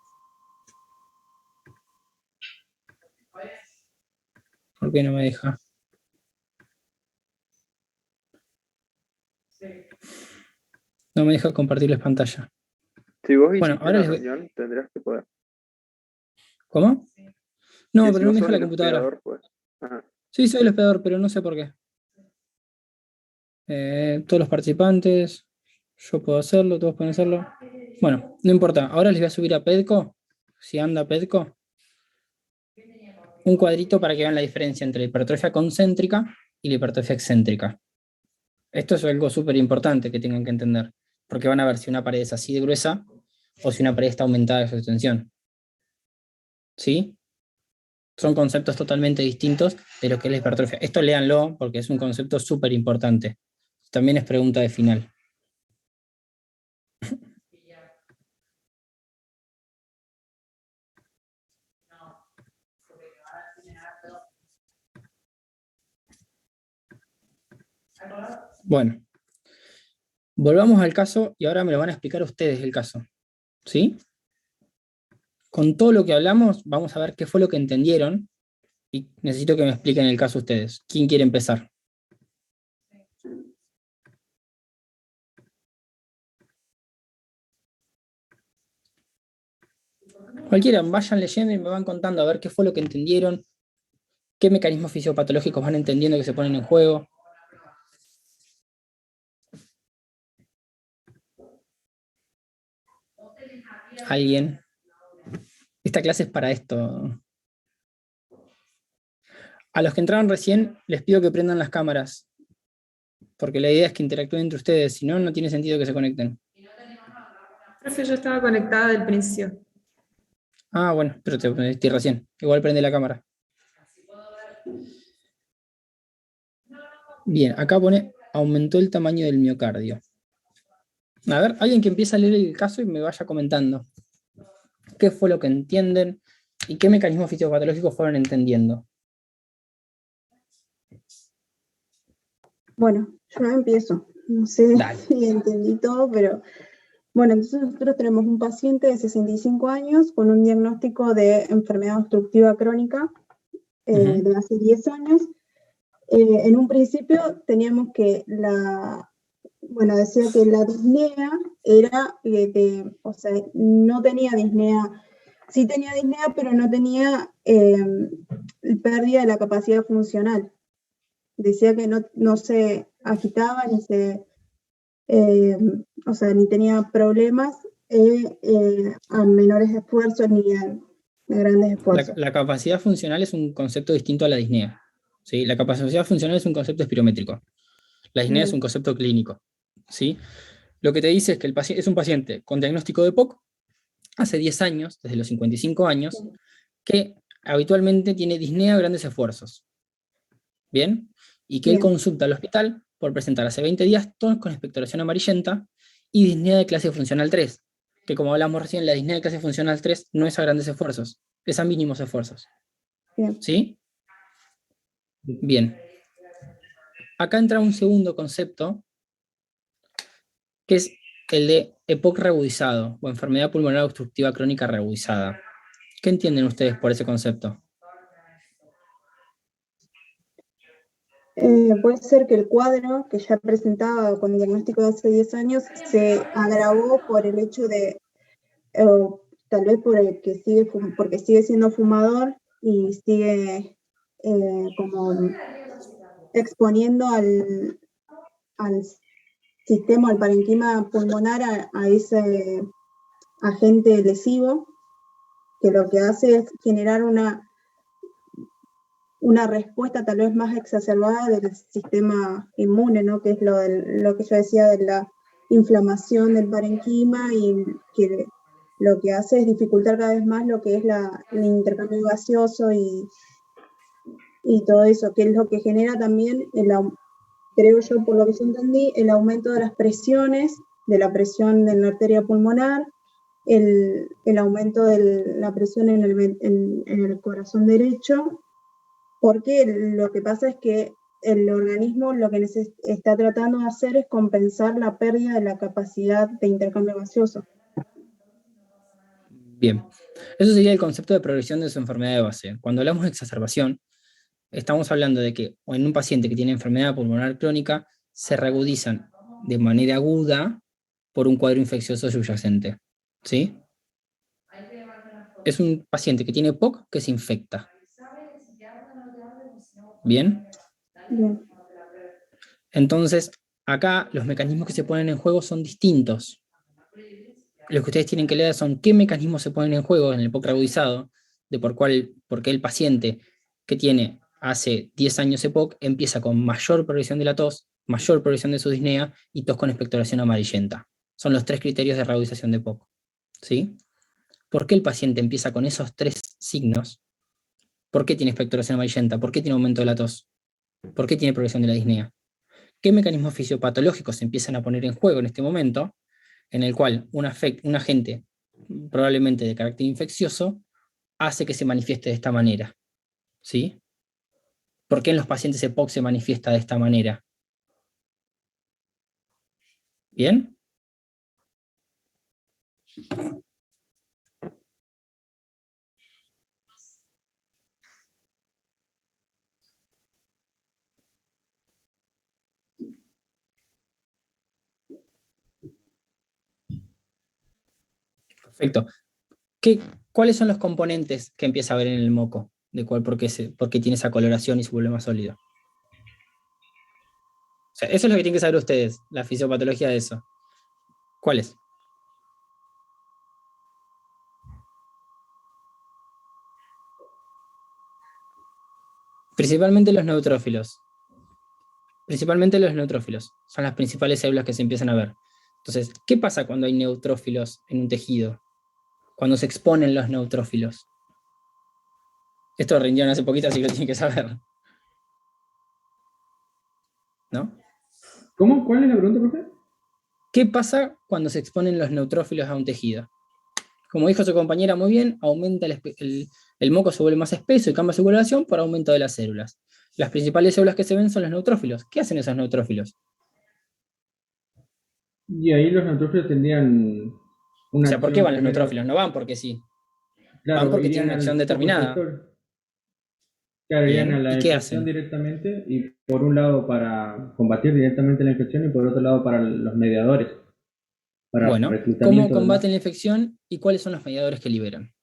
¿Por qué no me deja? No me deja compartirles pantalla. Si vos Bueno, hiciste ahora la les voy... reunión, tendrás que poder. ¿Cómo? No, Que pero si no vos me sos deja la el computadora. hospedador, pues. Ajá. Sí, soy el hospedador, pero no sé por qué. Todos los participantes, yo puedo hacerlo, todos pueden hacerlo. Bueno, no importa. Ahora les voy a subir a Pedco, si anda Pedco, un cuadrito para que vean la diferencia entre la hipertrofia concéntrica y la hipertrofia excéntrica. Esto es algo súper importante que tengan que entender, porque van a ver si una pared es así de gruesa o si una pared está aumentada de su extensión. ¿Sí? Son conceptos totalmente distintos de lo que es la hipertrofia. Esto léanlo porque es un concepto súper importante. También es pregunta de final. Bueno, volvamos al caso y ahora me lo van a explicar ustedes el caso. ¿Sí? Con todo lo que hablamos, vamos a ver qué fue lo que entendieron y necesito que me expliquen el caso ustedes. ¿Quién quiere empezar? Cualquiera, vayan leyendo y me van contando a ver qué fue lo que entendieron, qué mecanismos fisiopatológicos van entendiendo que se ponen en juego. ¿Alguien? Esta clase es para esto. A los que entraron recién, les pido que prendan las cámaras, porque la idea es que interactúen entre ustedes, si no, no tiene sentido que se conecten. Profe, yo estaba conectada del principio. Ah, bueno, pero te metí recién. Igual prende la cámara. Bien, acá pone, aumentó el tamaño del miocardio. A ver, alguien que empiece a leer el caso y me vaya comentando. ¿Qué fue lo que entienden? ¿Y qué mecanismos fisiopatológicos fueron entendiendo? Bueno, yo empiezo. No sé Dale. si entendí todo, pero bueno, entonces nosotros tenemos un paciente de 65 años con un diagnóstico de enfermedad obstructiva crónica de hace 10 años. En un principio teníamos que decía que la disnea era, o sea, no tenía disnea, sí tenía disnea, pero no tenía pérdida de la capacidad funcional. Decía que no se agitaba ni ni tenía problemas a menores esfuerzos ni a grandes esfuerzos. La capacidad funcional es un concepto distinto a la disnea. ¿Sí? La capacidad funcional es un concepto espirométrico. La disnea es un concepto clínico. ¿Sí? Lo que te dice es que el paciente es un paciente con diagnóstico de POC hace 10 años, desde los 55 años, que habitualmente tiene disnea a grandes esfuerzos. ¿Bien? Y que él consulta al hospital por presentar hace 20 días tonos con expectoración amarillenta y disnea de clase funcional 3, que como hablamos recién, la disnea de clase funcional 3 no es a grandes esfuerzos, es a mínimos esfuerzos. Bien. ¿Sí? Bien. Acá entra un segundo concepto, que es el de EPOC reagudizado, o enfermedad pulmonar obstructiva crónica reagudizada. ¿Qué entienden ustedes por ese concepto? Puede ser que el cuadro que ya presentaba con el diagnóstico de hace 10 años se agravó por el hecho de, tal vez porque sigue siendo fumador y sigue como exponiendo al sistema, al parenquima pulmonar, a ese agente lesivo, que lo que hace es generar una respuesta tal vez más exacerbada del sistema inmune, ¿no? Que es lo que yo decía de la inflamación del parenquima y que lo que hace es dificultar cada vez más lo que es el intercambio gaseoso y todo eso, que es lo que genera también, creo yo, por lo que yo entendí, el aumento de las presiones, de la presión en la arteria pulmonar, el aumento de la presión en el corazón derecho, porque lo que pasa es que el organismo lo que está tratando de hacer es compensar la pérdida de la capacidad de intercambio gaseoso. Bien. Eso sería el concepto de progresión de su enfermedad de base. Cuando hablamos de exacerbación, estamos hablando de que en un paciente que tiene enfermedad pulmonar crónica se reagudizan de manera aguda por un cuadro infeccioso subyacente. ¿Sí? Es un paciente que tiene POC que se infecta. ¿Bien? Bien. Entonces, acá los mecanismos que se ponen en juego son distintos. Lo que ustedes tienen que leer son qué mecanismos se ponen en juego en el POC reagudizado, de por qué el paciente que tiene hace 10 años EPOC empieza con mayor progresión de la tos, mayor progresión de su disnea y tos con expectoración amarillenta. Son los 3 criterios de reagudización de EPOC. ¿Sí? ¿Por qué el paciente empieza con esos 3 signos? ¿Por qué tiene expectoración amarillenta? ¿Por qué tiene aumento de la tos? ¿Por qué tiene progresión de la disnea? ¿Qué mecanismos fisiopatológicos se empiezan a poner en juego en este momento, en el cual un agente, probablemente de carácter infeccioso, hace que se manifieste de esta manera? ¿Sí? ¿Por qué en los pacientes EPOC se manifiesta de esta manera? ¿Bien? Perfecto. ¿Cuáles son los componentes que empieza a ver en el moco? ¿Por qué tiene esa coloración y se vuelve más sólido? O sea, eso es lo que tienen que saber ustedes, la fisiopatología de eso. ¿Cuáles? Principalmente los neutrófilos. Principalmente los neutrófilos. Son las principales células que se empiezan a ver. Entonces, ¿qué pasa cuando hay neutrófilos en un tejido? Cuando se exponen los neutrófilos. Esto rindieron hace poquito, así que lo tienen que saber. ¿No? ¿Cómo? ¿Cuál es la pregunta, profe? ¿Qué pasa cuando se exponen los neutrófilos a un tejido? Como dijo su compañera muy bien, aumenta el moco se vuelve más espeso y cambia su coloración por aumento de las células. Las principales células que se ven son los neutrófilos. ¿Qué hacen esos neutrófilos? Y ahí los neutrófilos tendrían O una sea, ¿por qué acción van los primero, neutrófilos? No van porque sí. Van claro, porque tienen irían una acción al determinada. focorreceptor, claro, irían a Bien, ¿y la qué infección hacen? directamente, y por un lado para combatir directamente la infección y por otro lado para los mediadores, para Bueno, ¿cómo reclutamiento demás. combaten la infección y cuáles son los mediadores que liberan?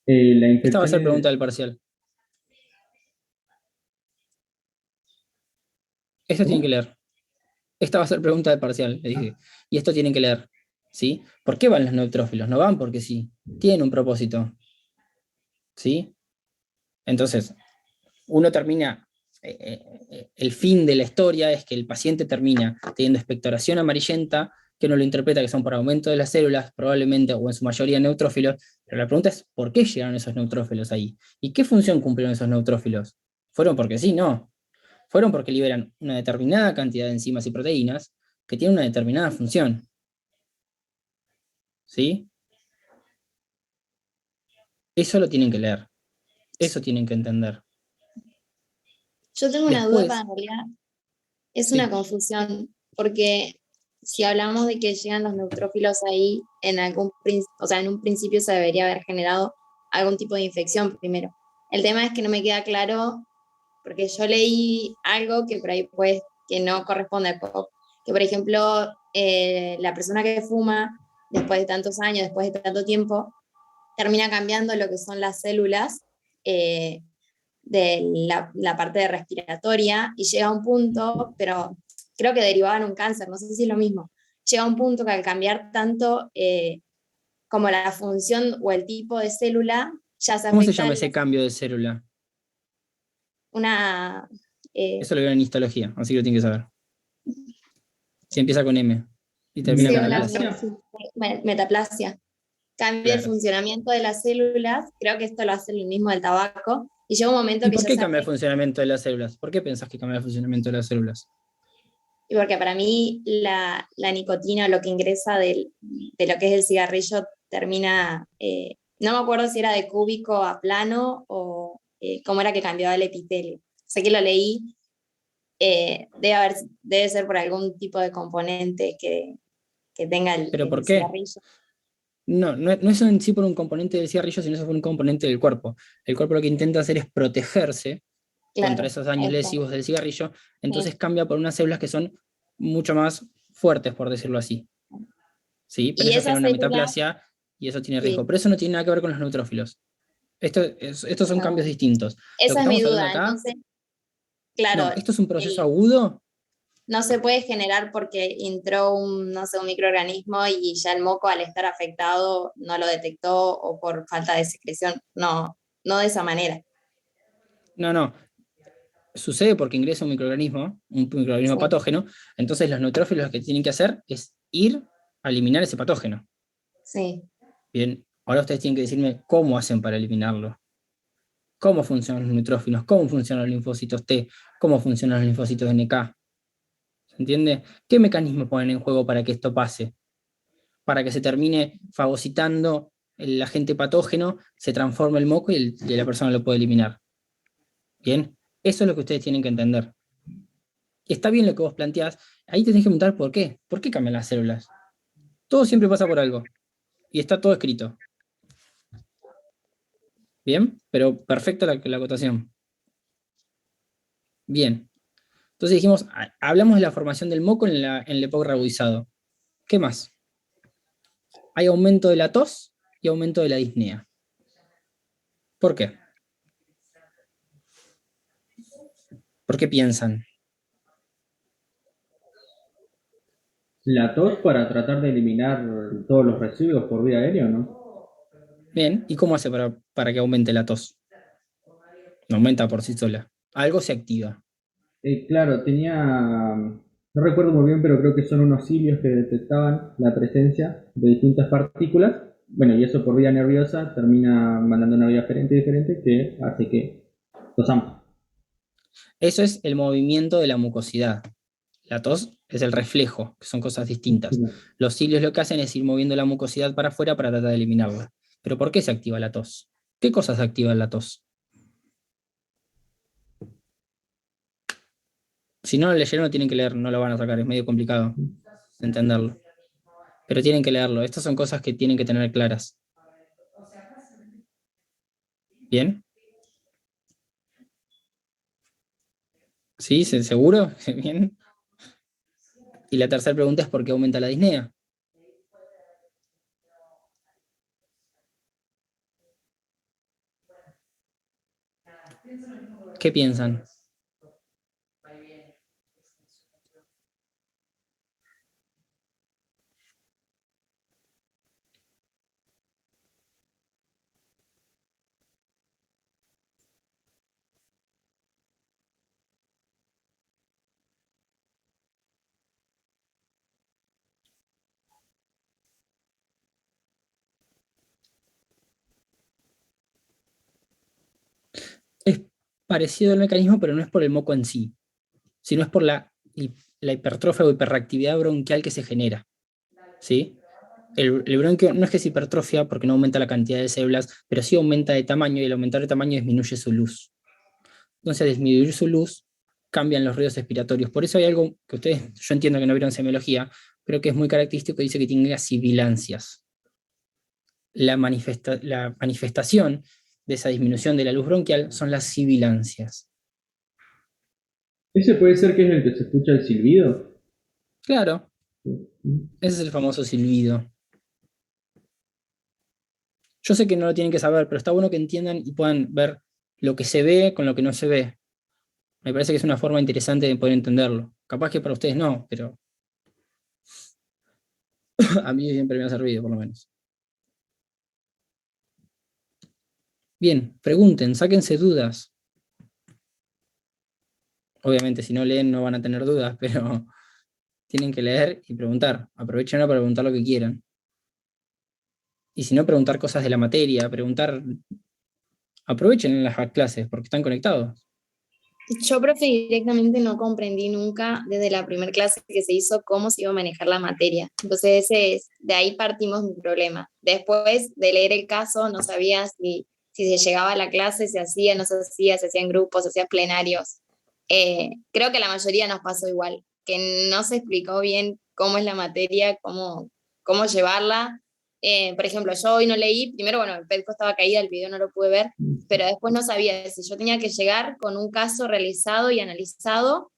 La Esta va a infección ser es, pregunta del parcial. Esto tienen que ¿cómo? leer. Esta va a ser pregunta del parcial, le dije. Y esto tienen que leer. ¿Sí? ¿Por qué van los neutrófilos? No van porque sí. Tienen un propósito. ¿Sí? Entonces, uno termina, el fin de la historia es que el paciente termina teniendo expectoración amarillenta, que uno lo interpreta que son por aumento de las células, probablemente, o en su mayoría neutrófilos, pero la pregunta es, ¿por qué llegaron esos neutrófilos ahí? ¿Y qué función cumplieron esos neutrófilos? ¿Fueron porque sí? No. Fueron porque liberan una determinada cantidad de enzimas y proteínas que tienen una determinada función. ¿Sí? Eso lo tienen que leer. Eso tienen que entender. Yo tengo una duda, Después, en realidad es una sí. confusión, porque si hablamos de que llegan los neutrófilos ahí, o sea, en un principio se debería haber generado algún tipo de infección primero. El tema es que no me queda claro, porque yo leí algo que por ahí pues que no corresponde al POC, que por ejemplo la persona que fuma después de tantos años, después de tanto tiempo, termina cambiando lo que son las células eh, de la parte de respiratoria y llega a un punto, pero creo que derivaba en un cáncer, no sé si es lo mismo, llega a un punto que al cambiar tanto como la función o el tipo de célula, ya se ¿Cómo se afecta llama ese cambio de célula? una Eso lo veo en histología, así que lo tienen que saber. Si empieza con M y termina sí, con una aplasia. Metaplasia. metaplasia. Cambia el Claro. funcionamiento de las células, creo que esto lo hace el mismo del tabaco, y llega un momento ¿Y que por ya qué se cambia el afecta. funcionamiento de las células? ¿Por qué pensás que cambia el funcionamiento de las células? Y porque para mí la nicotina, lo que ingresa de lo que es el cigarrillo, termina, no me acuerdo si era de cúbico a plano o cómo era que cambiaba el epitelio. Sé que lo leí, debe ser por algún tipo de componente que tenga ¿Pero por el qué? cigarrillo. No es en sí por un componente del cigarrillo, sino es por un componente del cuerpo. El cuerpo lo que intenta hacer es protegerse contra Claro, esos ahí daños está. lesivos del cigarrillo, entonces Sí. cambia por unas células que son mucho más fuertes, por decirlo así. ¿Sí? Pero Y eso esas genera una células, metaplasia y eso tiene riesgo. sí, Pero eso no tiene nada que ver con los neutrófilos. Estos son cambios no. distintos. Lo que Esa es mi estamos hablando duda. acá, Entonces, no, claro, esto es un proceso el, agudo. no se puede generar porque entró un, no sé, un microorganismo y ya el moco al estar afectado no lo detectó o por falta de secreción. No, no de esa manera. No. Sucede porque ingresa un microorganismo Sí, patógeno, entonces los neutrófilos lo que tienen que hacer es ir a eliminar ese patógeno. sí. Bien, ahora ustedes tienen que decirme cómo hacen para eliminarlo. ¿Cómo funcionan los neutrófilos? ¿Cómo funcionan los linfocitos T? ¿Cómo funcionan los linfocitos NK? ¿Se entiende? ¿Qué mecanismo ponen en juego para que esto pase? Para que se termine fagocitando el agente patógeno, se transforma el moco y la persona lo puede eliminar. Bien, eso es lo que ustedes tienen que entender. Está bien lo que vos planteás, ahí te tenés que preguntar por qué. ¿Por qué cambian las células? Todo siempre pasa por algo. Y está todo escrito. Bien, pero perfecta la acotación. Bien. Entonces dijimos, hablamos de la formación del moco en el EPOC ragudizado. ¿Qué más? Hay aumento de la tos y aumento de la disnea. ¿Por qué? ¿Por qué piensan? La tos para tratar de eliminar todos los residuos por vía aérea, ¿no? Bien, ¿y cómo hace para que aumente la tos? No aumenta por sí sola. Algo se activa. Claro, no recuerdo muy bien, pero creo que son unos cilios que detectaban la presencia de distintas partículas. Bueno, y eso por vía nerviosa termina mandando una vía diferente que hace que tosamos. Eso es el movimiento de la mucosidad. La tos es el reflejo, que son cosas distintas. Los cilios lo que hacen es ir moviendo la mucosidad para afuera para tratar de eliminarla. ¿Pero por qué se activa la tos? ¿Qué cosas activan la tos? Si no lo leyeron, lo tienen que leer, no lo van a sacar, es medio complicado entenderlo. Pero tienen que leerlo. Estas son cosas que tienen que tener claras. ¿Bien? ¿Sí? ¿Seguro? ¿Bien? Y la tercera pregunta es ¿por qué aumenta la disnea? ¿Qué piensan? Es parecido al mecanismo, pero no es por el moco en sí, sino es por la hipertrofia o hiperreactividad bronquial que se genera. ¿Sí? El bronquio no es que se hipertrofia porque no aumenta la cantidad de células, pero sí aumenta de tamaño y al aumentar de tamaño disminuye su luz. Entonces, al disminuir su luz, cambian los ruidos expiratorios. Por eso hay algo que ustedes, yo entiendo que no vieron semiología, pero que es muy característico, dice que tiene sibilancias. La manifestación de esa disminución de la luz bronquial son las sibilancias. ¿Ese puede ser que es el que se escucha el silbido? Claro, ese es el famoso silbido. Yo sé que no lo tienen que saber, pero está bueno que entiendan y puedan ver lo que se ve con lo que no se ve. Me parece que es una forma interesante de poder entenderlo. Capaz que para ustedes no, pero a mí siempre me ha servido, por lo menos. Bien, pregunten, sáquense dudas. Obviamente, si no leen no van a tener dudas, pero tienen que leer y preguntar. Aprovechen para preguntar lo que quieran. Y si no, preguntar cosas de la materia, preguntar. Aprovechen en las clases, porque están conectados. Yo, profe, directamente no comprendí nunca desde la primera clase que se hizo cómo se iba a manejar la materia. Entonces, de ahí partimos mi problema. Después de leer el caso, no sabía si se llegaba a la clase, se hacía, no se hacía, se hacían grupos, se hacían plenarios. Creo que la mayoría nos pasó igual, que no se explicó bien cómo es la materia, cómo llevarla. Por ejemplo, yo hoy no leí, primero, bueno, el PEDCO estaba caída, el video no lo pude ver, pero después no sabía si yo tenía que llegar con un caso realizado y analizado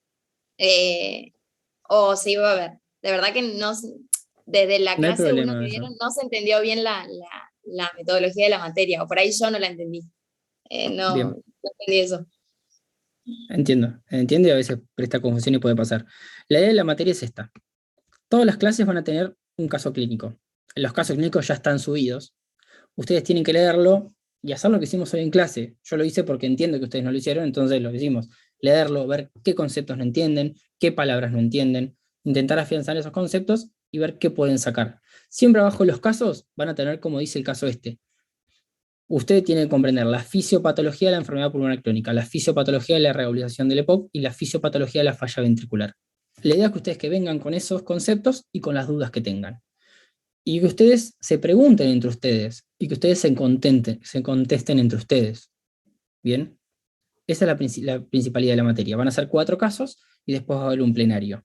o se iba a ver. De verdad que no, desde la No hay clase 1 problema que de eso. dieron no se entendió bien la metodología de la materia, o por ahí yo no la entendí. No, Bien. no entendí eso. Entiendo y a veces presta confusión y puede pasar. La idea de la materia es esta. Todas las clases van a tener un caso clínico. Los casos clínicos ya están subidos. Ustedes tienen que leerlo y hacer lo que hicimos hoy en clase. Yo lo hice porque entiendo que ustedes no lo hicieron, entonces lo hicimos. Leerlo, ver qué conceptos no entienden, qué palabras no entienden, intentar afianzar esos conceptos y ver qué pueden sacar. Siempre abajo de los casos van a tener, como dice el caso este, usted tiene que comprender la fisiopatología de la enfermedad pulmonar crónica, la fisiopatología de la regularización del EPOC y la fisiopatología de la falla ventricular. La idea es que ustedes que vengan con esos conceptos y con las dudas que tengan. Y que ustedes se pregunten entre ustedes y que ustedes se contesten entre ustedes. ¿Bien? Esa es la principalidad de la materia. Van a ser 4 casos y después va a haber un plenario.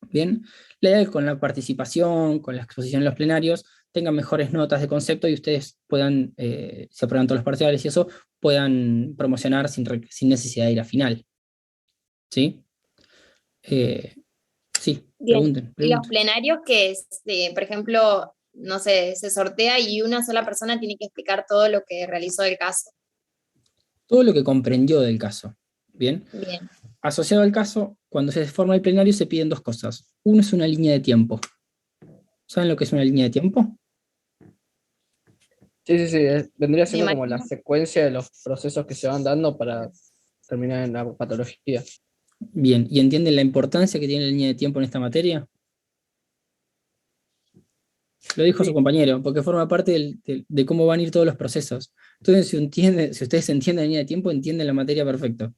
¿Bien? La idea es que con la participación, con la exposición en los plenarios, tengan mejores notas de concepto y ustedes puedan, se aprueban todos los parciales y eso, puedan promocionar sin necesidad de ir a final. ¿Sí? Sí, Bien. pregunten. Y los plenarios que, por ejemplo, no sé, se sortea y una sola persona tiene que explicar todo lo que realizó el caso. Todo lo que comprendió del caso. ¿Bien? Bien. Asociado al caso, cuando se forma el plenario se piden 2 cosas. Uno es una línea de tiempo. ¿Saben lo que es una línea de tiempo? Sí, vendría siendo Me como la imagino. secuencia de los procesos que se van dando para terminar en la patología. Bien, ¿y entienden la importancia que tiene la línea de tiempo en esta materia? Lo dijo su compañero, porque forma parte de cómo van a ir todos los procesos. Entonces, si ustedes entienden la línea de tiempo, entienden la materia perfecto.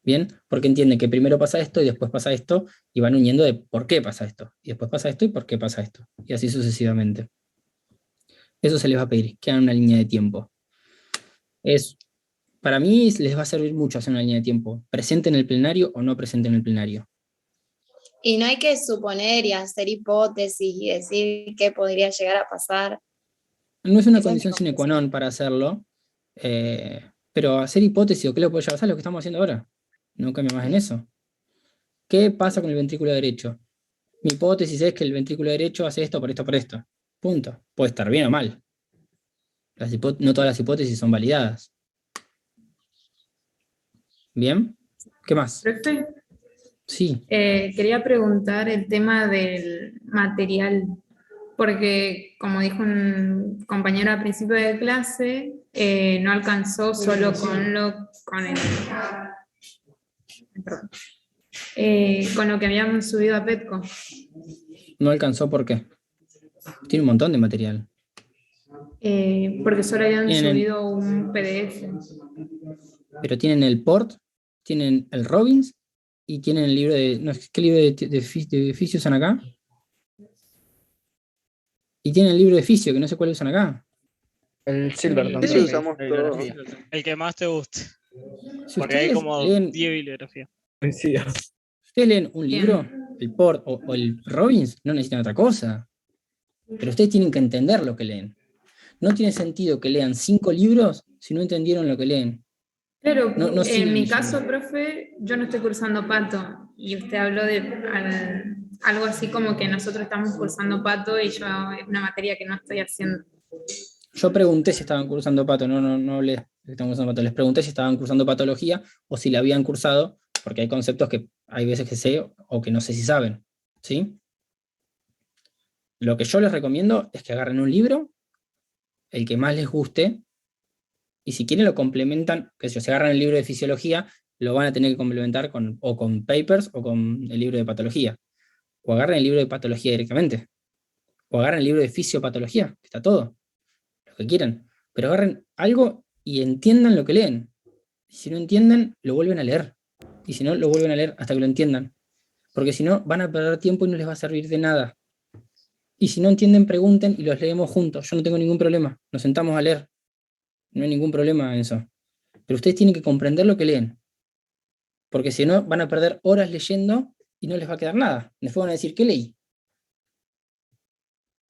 ¿Bien? Porque entienden que primero pasa esto y después pasa esto, y van uniendo de por qué pasa esto, y después pasa esto y por qué pasa esto, y así sucesivamente. Eso se les va a pedir, que hagan una línea de tiempo. Para mí les va a servir mucho hacer una línea de tiempo, presente en el plenario o no presente en el plenario. Y no hay que suponer y hacer hipótesis y decir qué podría llegar a pasar. No es una Esa es mi condición sine qua conclusión. non para hacerlo, pero hacer hipótesis o qué lo puede llevar, ¿sabes lo que estamos haciendo ahora? No cambia más en eso. ¿Qué pasa con el ventrículo derecho? Mi hipótesis es que el ventrículo derecho hace esto por esto por esto. Punto. Puede estar bien o mal. No todas las hipótesis son validadas. ¿Bien? ¿Qué más? Profe, Sí. quería preguntar el tema del material, porque como dijo un compañero al principio de clase, no alcanzó solo perdón, con lo que habíamos subido a Petco. No alcanzó, ¿por qué? Tiene un montón de material. Porque solo habían Tienen, subido un PDF. pero tienen el port, tienen el Robbins y tienen el libro de... No, ¿qué libro de Fisio usan acá? Y tienen el libro de Fisio, que no sé cuál usan acá. El Silverton. Ese creo que usamos es, todo. bibliografía. El que más te guste. Si Porque hay ustedes como leen, 10 bibliografías. Coincido. ustedes leen un Bien. libro, el port o el Robbins, no necesitan otra cosa. Pero ustedes tienen que entender lo que leen. No tiene sentido que lean 5 libros si no entendieron lo que leen. Claro, No en siguen mi leyendo. caso, profe, yo no estoy cursando pato y usted habló de algo así como que nosotros estamos cursando pato y yo es una materia que no estoy haciendo. Yo pregunté si estaban cursando pato, no hablé de que estaban cursando pato. Les pregunté si estaban cursando patología o si la habían cursado, porque hay conceptos que hay veces que sé o que no sé si saben. ¿Sí? Lo que yo les recomiendo es que agarren un libro, el que más les guste, y si quieren lo complementan, que si se agarran el libro de fisiología, lo van a tener que complementar o con papers o con el libro de patología. O agarren el libro de patología directamente. O agarren el libro de fisiopatología, que está todo, lo que quieran. Pero agarren algo y entiendan lo que leen. Y si no entienden, lo vuelven a leer. Y si no, lo vuelven a leer hasta que lo entiendan. Porque si no, van a perder tiempo y no les va a servir de nada. Y si no entienden, pregunten y los leemos juntos. Yo no tengo ningún problema. Nos sentamos a leer. No hay ningún problema en eso. Pero ustedes tienen que comprender lo que leen. Porque si no, van a perder horas leyendo y no les va a quedar nada. Después van a decir, ¿qué leí?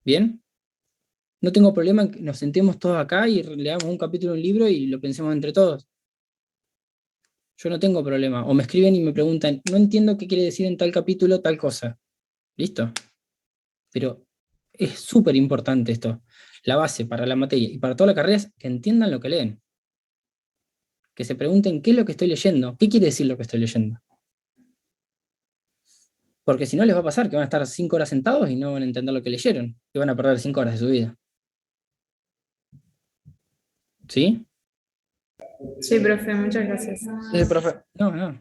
¿Bien? No tengo problema en que nos sentemos todos acá y leamos un capítulo de un libro y lo pensemos entre todos. Yo no tengo problema. O me escriben y me preguntan, no entiendo qué quiere decir en tal capítulo tal cosa. ¿Listo? Pero es súper importante esto. La base para la materia y para toda la carrera es que entiendan lo que leen. Que se pregunten qué es lo que estoy leyendo, qué quiere decir lo que estoy leyendo. Porque si no les va a pasar que van a estar 5 horas sentados y no van a entender lo que leyeron. Y van a perder 5 horas de su vida. ¿Sí? Sí, profe, muchas gracias. Sí, profe. No.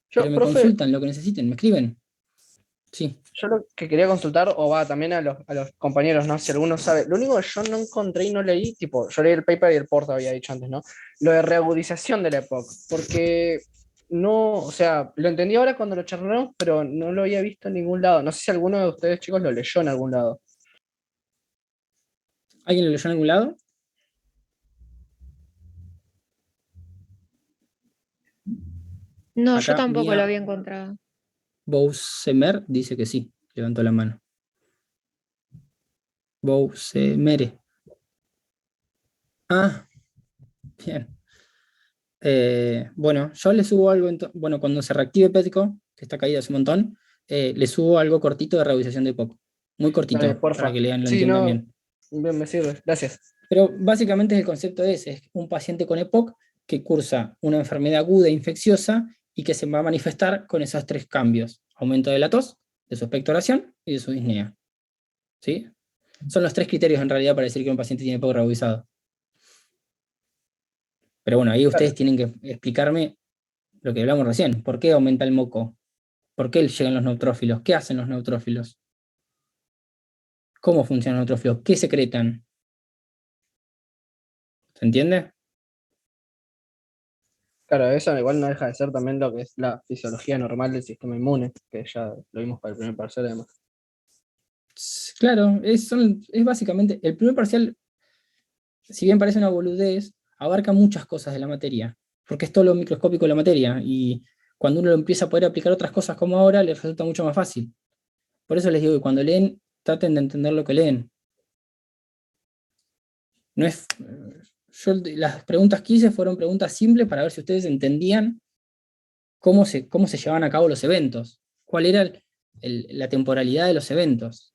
Yo, Pero me profe, consultan lo que necesiten, me escriben. Sí. yo lo que quería consultar, o va también a los compañeros, ¿no? Si alguno sabe. Lo único que yo no encontré y no leí, tipo, yo leí el paper y el Porta había dicho antes, ¿no? Lo de reagudización de la época. Porque no, o sea, lo entendí ahora cuando lo charlamos, pero no lo había visto en ningún lado. No sé si alguno de ustedes, chicos, lo leyó en algún lado. ¿Alguien lo leyó en algún lado? No, yo Acá tampoco lo Mía había encontrado. Bousemer dice que sí. Levantó la mano. Bousemere. Ah, bien. Bueno, yo le subo algo, bueno, cuando se reactive Petco, que está caído hace un montón, le subo algo cortito de realización de POC. Muy cortito, Dale, para porfa. que lean, lo Sí, entiendan no, bien. bien, me sirve. Gracias. Pero básicamente es el concepto de ese, es un paciente con EPOC que cursa una enfermedad aguda e infecciosa y que se va a manifestar con esos 3 cambios. Aumento de la tos, de su expectoración y de su disnea. ¿Sí? Son los 3 criterios en realidad para decir que un paciente tiene EPOC reumatizado. Pero bueno, ahí ustedes tienen que explicarme lo que hablamos recién. ¿Por qué aumenta el moco? ¿Por qué llegan los neutrófilos? ¿Qué hacen los neutrófilos? ¿Cómo funcionan los neutrófilos? ¿Qué secretan? ¿Se entiende? Claro, eso igual no deja de ser también lo que es la fisiología normal del sistema inmune, que ya lo vimos para el primer parcial además. Claro, es básicamente, el primer parcial, si bien parece una boludez, abarca muchas cosas de la materia, porque es todo lo microscópico de la materia, y cuando uno lo empieza a poder aplicar otras cosas como ahora, les resulta mucho más fácil. Por eso les digo que cuando leen, traten de entender lo que leen. No es, las preguntas que hice fueron preguntas simples para ver si ustedes entendían cómo se llevaban a cabo los eventos, cuál era la temporalidad de los eventos.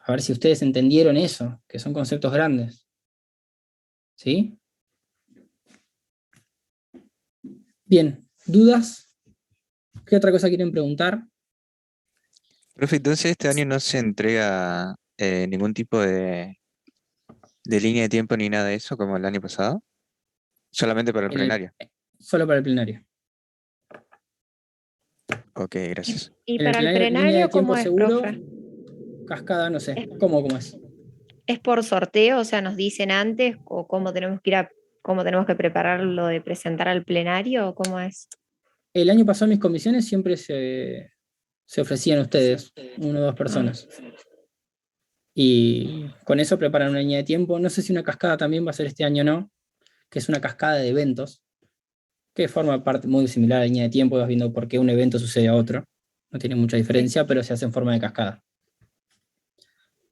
A ver si ustedes entendieron eso, que son conceptos grandes. ¿Sí? Bien, ¿dudas? ¿Qué otra cosa quieren preguntar? Profe, entonces este año no se entrega ningún tipo de línea de tiempo ni nada de eso como el año pasado, solamente para el En el- plenario. Solo para el plenario. Ok, gracias. Y En el para el plenario, línea de plenario, tiempo ¿cómo es, seguro, profe? cascada, no sé. ¿Es, ¿Cómo es? es por sorteo? O sea, ¿nos dicen antes o cómo tenemos que ir cómo tenemos que preparar lo de presentar al plenario o cómo es? El año pasado mis comisiones siempre se ofrecían a ustedes, una o dos Ah, personas. Y con eso preparan una línea de tiempo. No sé si una cascada también va a ser este año o no, que es una cascada de eventos, que forma parte muy similar a la línea de tiempo, vas viendo por qué un evento sucede a otro. No tiene mucha diferencia, pero se hace en forma de cascada.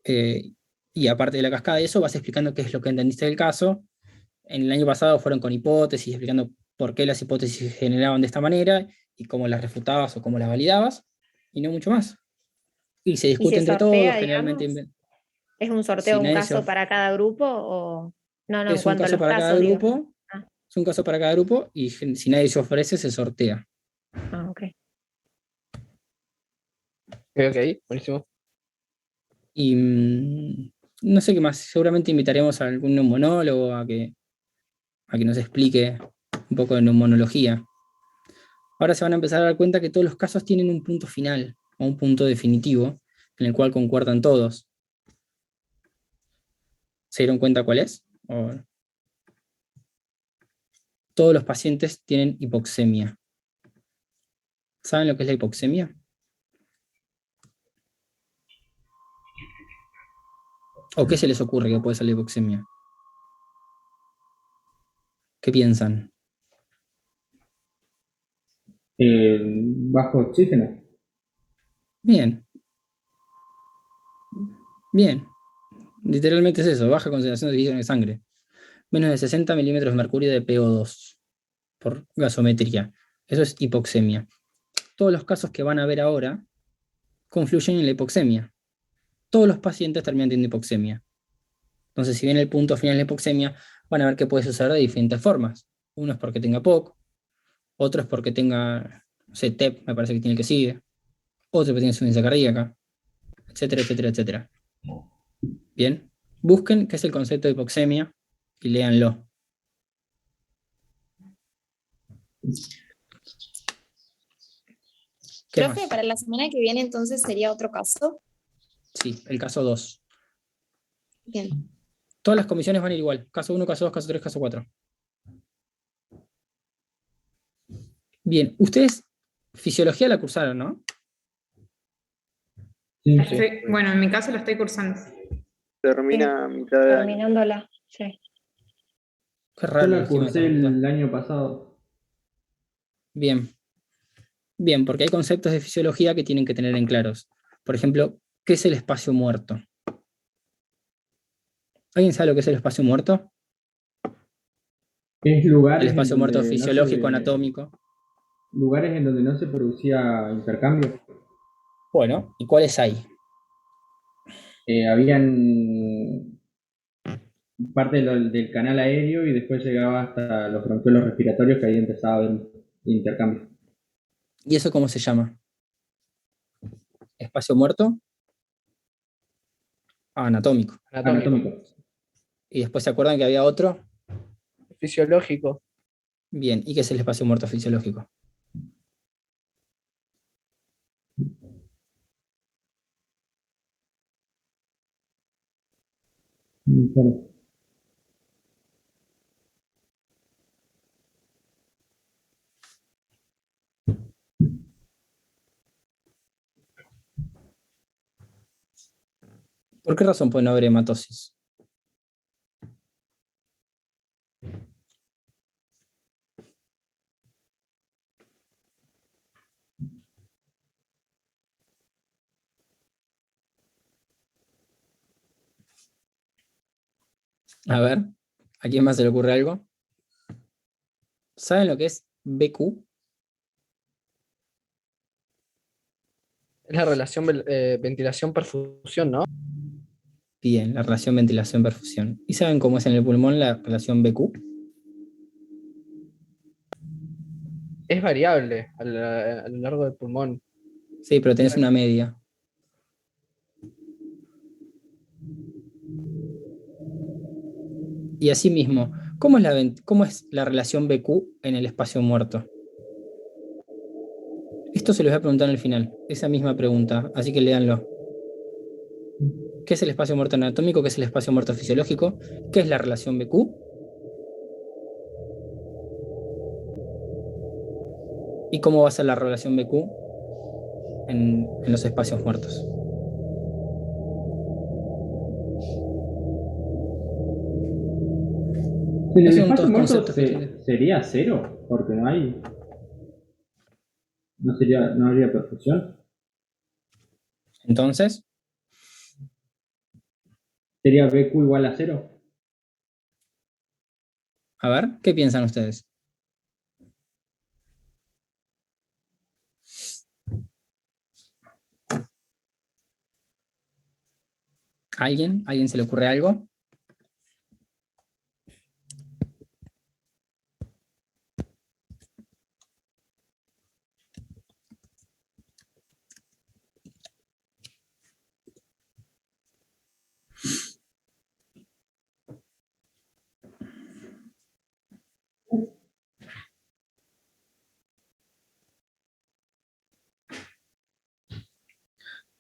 Eh, y aparte de la cascada de eso, vas explicando qué es lo que entendiste del caso. En el año pasado fueron con hipótesis, explicando por qué las hipótesis se generaban de esta manera y cómo las refutabas o cómo las validabas, y no mucho más. Y se ¿y discute se entre todos, sortea, generalmente digamos? ¿Es un si sorteo, un nadie caso para cada grupo o no, no, en es un cuanto a caso los para cada casos, digo? grupo, Ah, es un caso para cada grupo, y si nadie se ofrece, se sortea. ok. Ok, ok, buenísimo. Y no sé qué más, seguramente invitaremos a algún neumonólogo a que nos explique un poco de neumonología. Ahora se van a empezar a dar cuenta que todos los casos tienen un punto final o un punto definitivo en el cual concuerdan todos. ¿Se dieron cuenta cuál es? Todos los pacientes tienen hipoxemia. ¿Saben lo que es la hipoxemia? ¿O qué se les ocurre que puede ser la hipoxemia? ¿Qué piensan? Bajo oxígeno. Bien, bien. Literalmente es eso, baja concentración de oxígeno en sangre. Menos de 60 milímetros de mercurio de PO2 por gasometría. Eso es hipoxemia. Todos los casos que van a ver ahora confluyen en la hipoxemia. Todos los pacientes terminan teniendo hipoxemia. Entonces, si bien el punto final es la hipoxemia, van a ver que puede suceder de diferentes formas. Uno es porque tenga POC, otro es porque tenga, no sé, TEP, me parece que tiene el que sigue, otro porque tiene insuficiencia cardíaca, etcétera, etcétera, etcétera. Bien, busquen qué es el concepto de hipoxemia y léanlo. ¿Qué Profe, más? para la semana que viene entonces sería otro caso. Sí, el caso 2. Bien. Todas las comisiones van a ir igual. Caso 1, caso 2, caso 3, caso 4. Bien, ustedes fisiología la cursaron, ¿no? Sí. Bueno, en mi caso lo estoy cursando. Termina a mitad de año. Terminándola, sí. Qué Yo raro el la esquema de cursé facultad. el año pasado. Bien, bien, porque hay conceptos de fisiología que tienen que tener en claros. Por ejemplo, ¿qué es el espacio muerto? ¿Alguien sabe lo que es el espacio muerto? Es El lugares en espacio muerto donde no fisiológico, se, anatómico. lugares en donde no se producía intercambio. Bueno, ¿y cuáles hay? Habían parte del canal aéreo y después llegaba hasta los bronquiolos respiratorios que ahí empezaba a haber intercambio. ¿Y eso cómo se llama? ¿Espacio muerto? Ah, anatómico. Anatómico. Anatómico. Y después se acuerdan que había otro. Fisiológico. Bien, ¿y qué es el espacio muerto fisiológico? Bueno, ¿Por qué razón puede no haber hematosis? A ver, ¿a quién más se le ocurre algo? ¿Saben lo que es BQ? Es la relación ventilación-perfusión, ¿no? Bien, la relación ventilación-perfusión. ¿Y saben cómo es en el pulmón la relación BQ? Es variable a lo largo del pulmón. Sí, pero tenés una media. Y asimismo, ¿cómo es la relación BQ en el espacio muerto? Esto se los voy a preguntar en el final, esa misma pregunta, así que léanlo. ¿Qué es el espacio muerto anatómico? ¿Qué es el espacio muerto fisiológico? ¿Qué es la relación BQ? ¿Y cómo va a ser la relación BQ en los espacios muertos? En el Esos son espacio todos muerto conceptos que tienen. sería cero, porque no hay. No habría perfusión. Entonces, Sería BQ igual a cero. a ver, ¿qué piensan ustedes? ¿Alguien? ¿Alguien se le ocurre algo?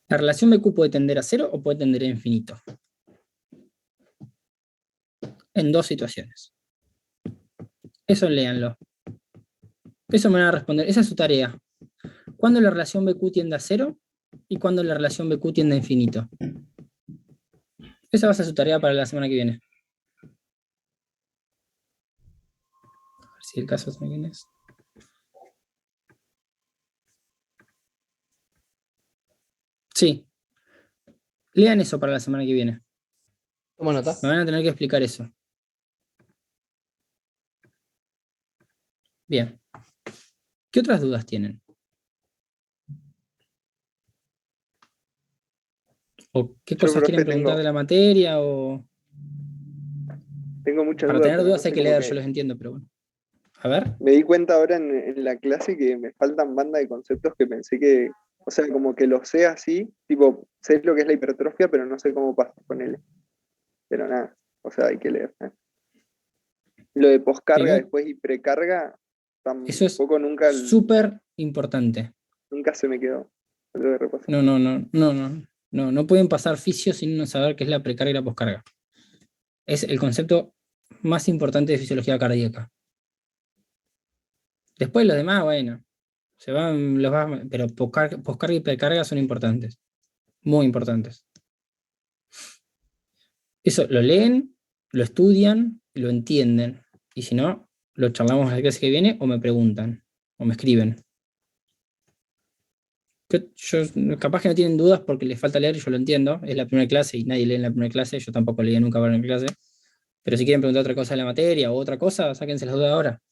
La relación BQ puede tender a cero o puede tender a infinito. En dos situaciones. Eso léanlo. Eso me van a responder. Esa es su tarea. ¿Cuándo la relación BQ tiende a cero y cuándo la relación BQ tiende a infinito? Esa va a ser su tarea para la semana que viene. A ver si el caso también es. Sí. Lean eso para la semana que viene. Toma nota. Me van a tener que explicar eso. Bien. ¿Qué otras dudas tienen? ¿O qué Yo, cosas quieren profe, preguntar de la materia? O... tengo muchas Para dudas, tener pero no dudas hay sé que cómo leer, yo que. los entiendo, pero bueno. A ver. Me di cuenta ahora en la clase que me faltan banda de conceptos que pensé que, o sea, como que lo sé así, tipo, sé lo que es la hipertrofia, pero no sé cómo pasa con él. Pero nada, o sea, hay que leer. Lo de poscarga Primero, después y precarga, eso es tampoco súper importante. nunca se me quedó. Lo tengo que repasar. No pueden pasar fisios sin no saber qué es la precarga y la poscarga. Es el concepto más importante de fisiología cardíaca. Después los demás, bueno, pero poscarga y precarga son importantes. Muy importantes. Eso lo leen, lo estudian, lo entienden. Y si no, lo charlamos la clase que viene o me preguntan o me escriben. Capaz que no tienen dudas porque les falta leer, yo lo entiendo. Es la primera clase y nadie lee en la primera clase. Yo tampoco leí nunca para una clase. Pero si quieren preguntar otra cosa de la materia o otra cosa, sáquense las dudas ahora.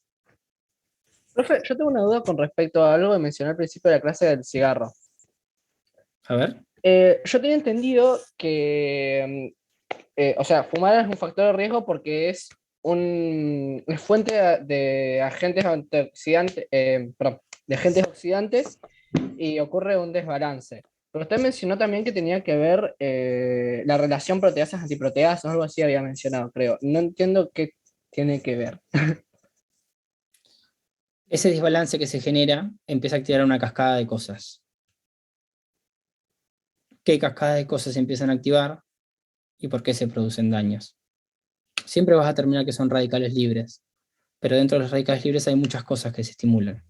Profe, yo tengo una duda con respecto a algo que mencioné al principio de la clase del cigarro. A ver. Yo tenía entendido que, o sea, fumar es un factor de riesgo porque es fuente de agentes antioxidantes, perdón, de agentes oxidantes y ocurre un desbalance. Pero usted mencionó también que tenía que ver la relación proteasas-antiproteasas, o algo así había mencionado, creo. No entiendo qué tiene que ver. Ese desbalance que se genera empieza a activar una cascada de cosas. ¿Qué cascada de cosas se empiezan a activar y por qué se producen daños? Siempre vas a terminar que son radicales libres, pero dentro de los radicales libres hay muchas cosas que se estimulan.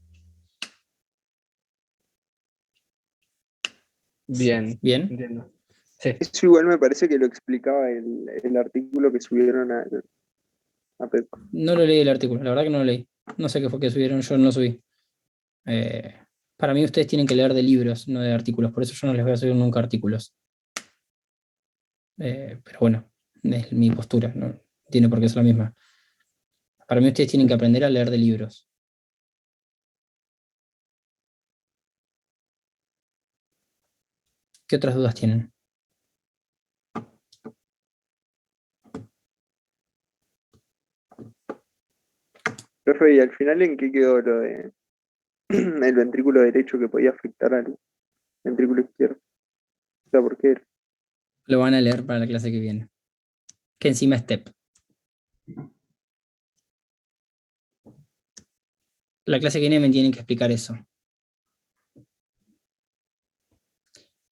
Bien, Bien. entiendo. Sí. Eso igual me parece que lo explicaba el artículo que subieron a Pep. No lo leí el artículo, la verdad que no lo leí. No sé qué fue que subieron, yo no lo subí. Eh, para mí ustedes tienen que leer de libros, no de artículos, por eso yo no les voy a subir nunca artículos. Pero bueno, es mi postura, no tiene por qué ser la misma. Para mí ustedes tienen que aprender a leer de libros. ¿Qué otras dudas tienen? Profe, ¿y al final en qué quedó lo de el ventrículo derecho que podía afectar al ventrículo izquierdo? O sea, ¿por qué era? Lo van a leer para la clase que viene. Que encima es TEP. La clase que viene me tienen que explicar eso.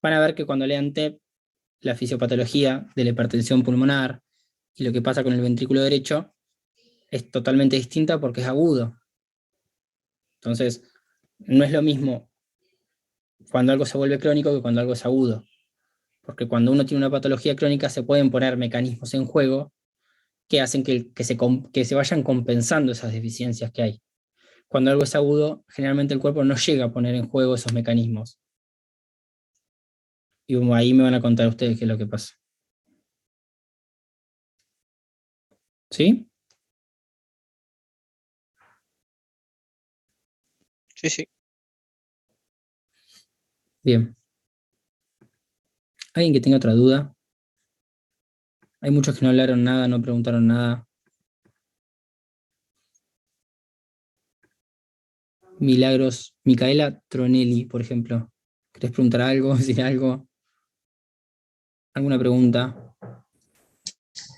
Van a ver que cuando lean TEP, la fisiopatología de la hipertensión pulmonar y lo que pasa con el ventrículo derecho es totalmente distinta porque es agudo. Entonces, no es lo mismo cuando algo se vuelve crónico que cuando algo es agudo. Porque cuando uno tiene una patología crónica se pueden poner mecanismos en juego que hacen que se vayan compensando esas deficiencias que hay. Cuando algo es agudo, generalmente el cuerpo no llega a poner en juego esos mecanismos. Y como ahí me van a contar ustedes qué es lo que pasa. ¿Sí? Sí, sí. Bien. ¿Alguien que tenga otra duda? Hay muchos que no hablaron nada, no preguntaron nada. Milagros, Micaela Tronelli, por ejemplo. ¿Querés preguntar algo, decir algo? ¿Alguna pregunta?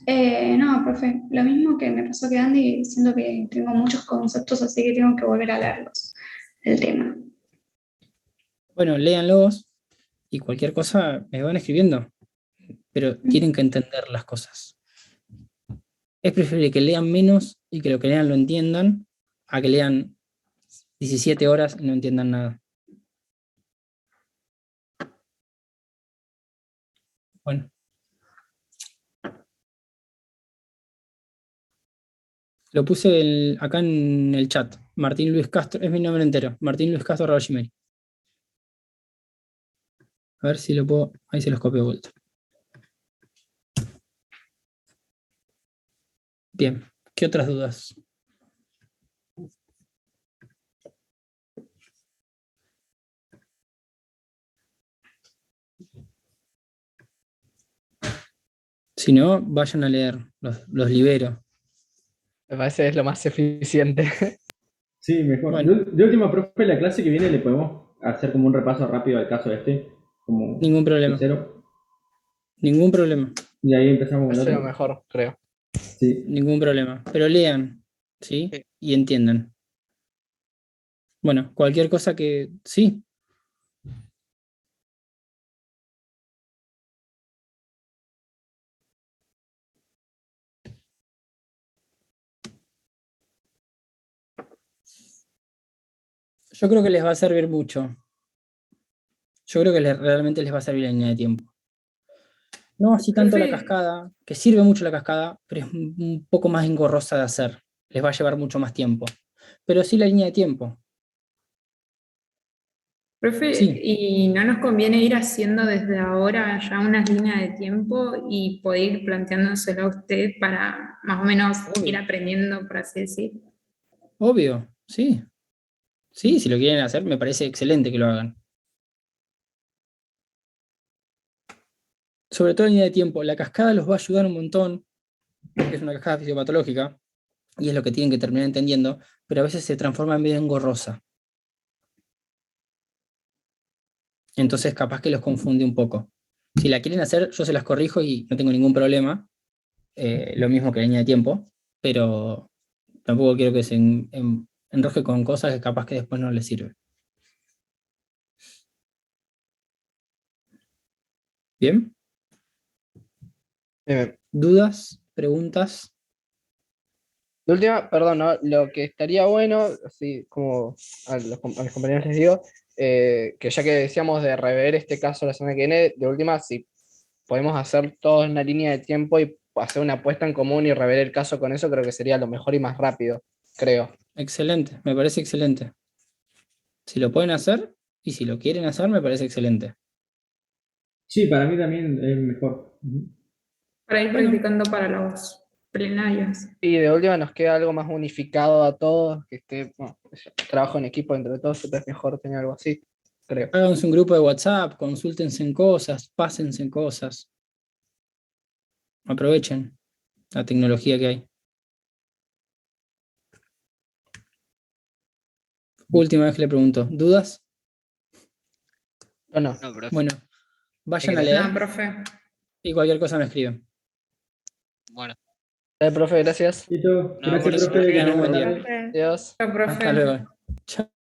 No, profe, lo mismo que me pasó que Andy, siento que tengo muchos conceptos, así que tengo que volver a leerlos, el tema. Bueno, léanlos y cualquier cosa me van escribiendo, pero tienen que entender las cosas. Es preferible que lean menos y que lo que lean lo entiendan, a que lean 17 horas y no entiendan nada. Bueno. Lo puse acá en el chat. Martín Luis Castro, es mi nombre entero. Martín Luis Castro @gmail. A ver si lo puedo. Ahí se los copio de vuelta. Bien. ¿Qué otras dudas? Si no, vayan a leer. Los libero. Me parece que es lo más eficiente. Sí, mejor. Bueno. De última, profe, la clase que viene le podemos hacer como un repaso rápido al caso este, como Ningún problema. sincero, Ningún problema. y ahí empezamos con el Eso es lo otro. mejor, creo. Sí. Ningún problema. Pero lean, ¿sí? Sí. Y entiendan. Bueno, cualquier cosa que. Sí. Yo creo que les va a servir mucho. Yo creo que realmente les va a servir la línea de tiempo. No así tanto la cascada, que sirve mucho la cascada, pero es un poco más engorrosa de hacer. Les va a llevar mucho más tiempo. Pero sí la línea de tiempo. Profe, Sí. ¿y no nos conviene ir haciendo desde ahora ya unas líneas de tiempo y poder ir planteándoselo a usted para más o menos ir aprendiendo, por así decir? Obvio, sí. Sí, si lo quieren hacer, me parece excelente que lo hagan. Sobre todo en línea de tiempo. La cascada los va a ayudar un montón, porque es una cascada fisiopatológica, y es lo que tienen que terminar entendiendo, pero a veces se transforma en medio engorrosa. Entonces capaz que los confunde un poco. Si la quieren hacer, yo se las corrijo y no tengo ningún problema. Lo mismo que la línea de tiempo, pero tampoco quiero que se enroje con cosas que capaz que después no les sirve. ¿Bien? ¿Dudas? ¿Preguntas? De última, perdón, ¿no? Lo que estaría bueno, así como a mis compañeros les digo, que ya que decíamos de rever este caso la semana que viene, de última, si podemos hacer todo en una línea de tiempo y hacer una apuesta en común y rever el caso con eso, creo que sería lo mejor y más rápido, creo. Excelente, me parece excelente. Si lo pueden hacer y si lo quieren hacer, me parece excelente. Sí, para mí también es mejor. Ujú. Para ir Bueno. practicando para los plenarios. Y de última nos queda algo más unificado a todos, que esté, bueno, trabajo en equipo entre todos, siempre es mejor tener algo así, creo. Háganse un grupo de WhatsApp, consúltense en cosas, pásense en cosas. Aprovechen la tecnología que hay. Última vez que le pregunto. ¿Dudas? No. No, profe. Bueno, vayan a ¿Qué leer No, profe. y cualquier cosa me escriben. Bueno, Profe, gracias. Listo, No, gracias, por eso, profe, que tengan un tengan buen buena día. tarde. Adiós. Chao, profe. Hasta luego. Chao.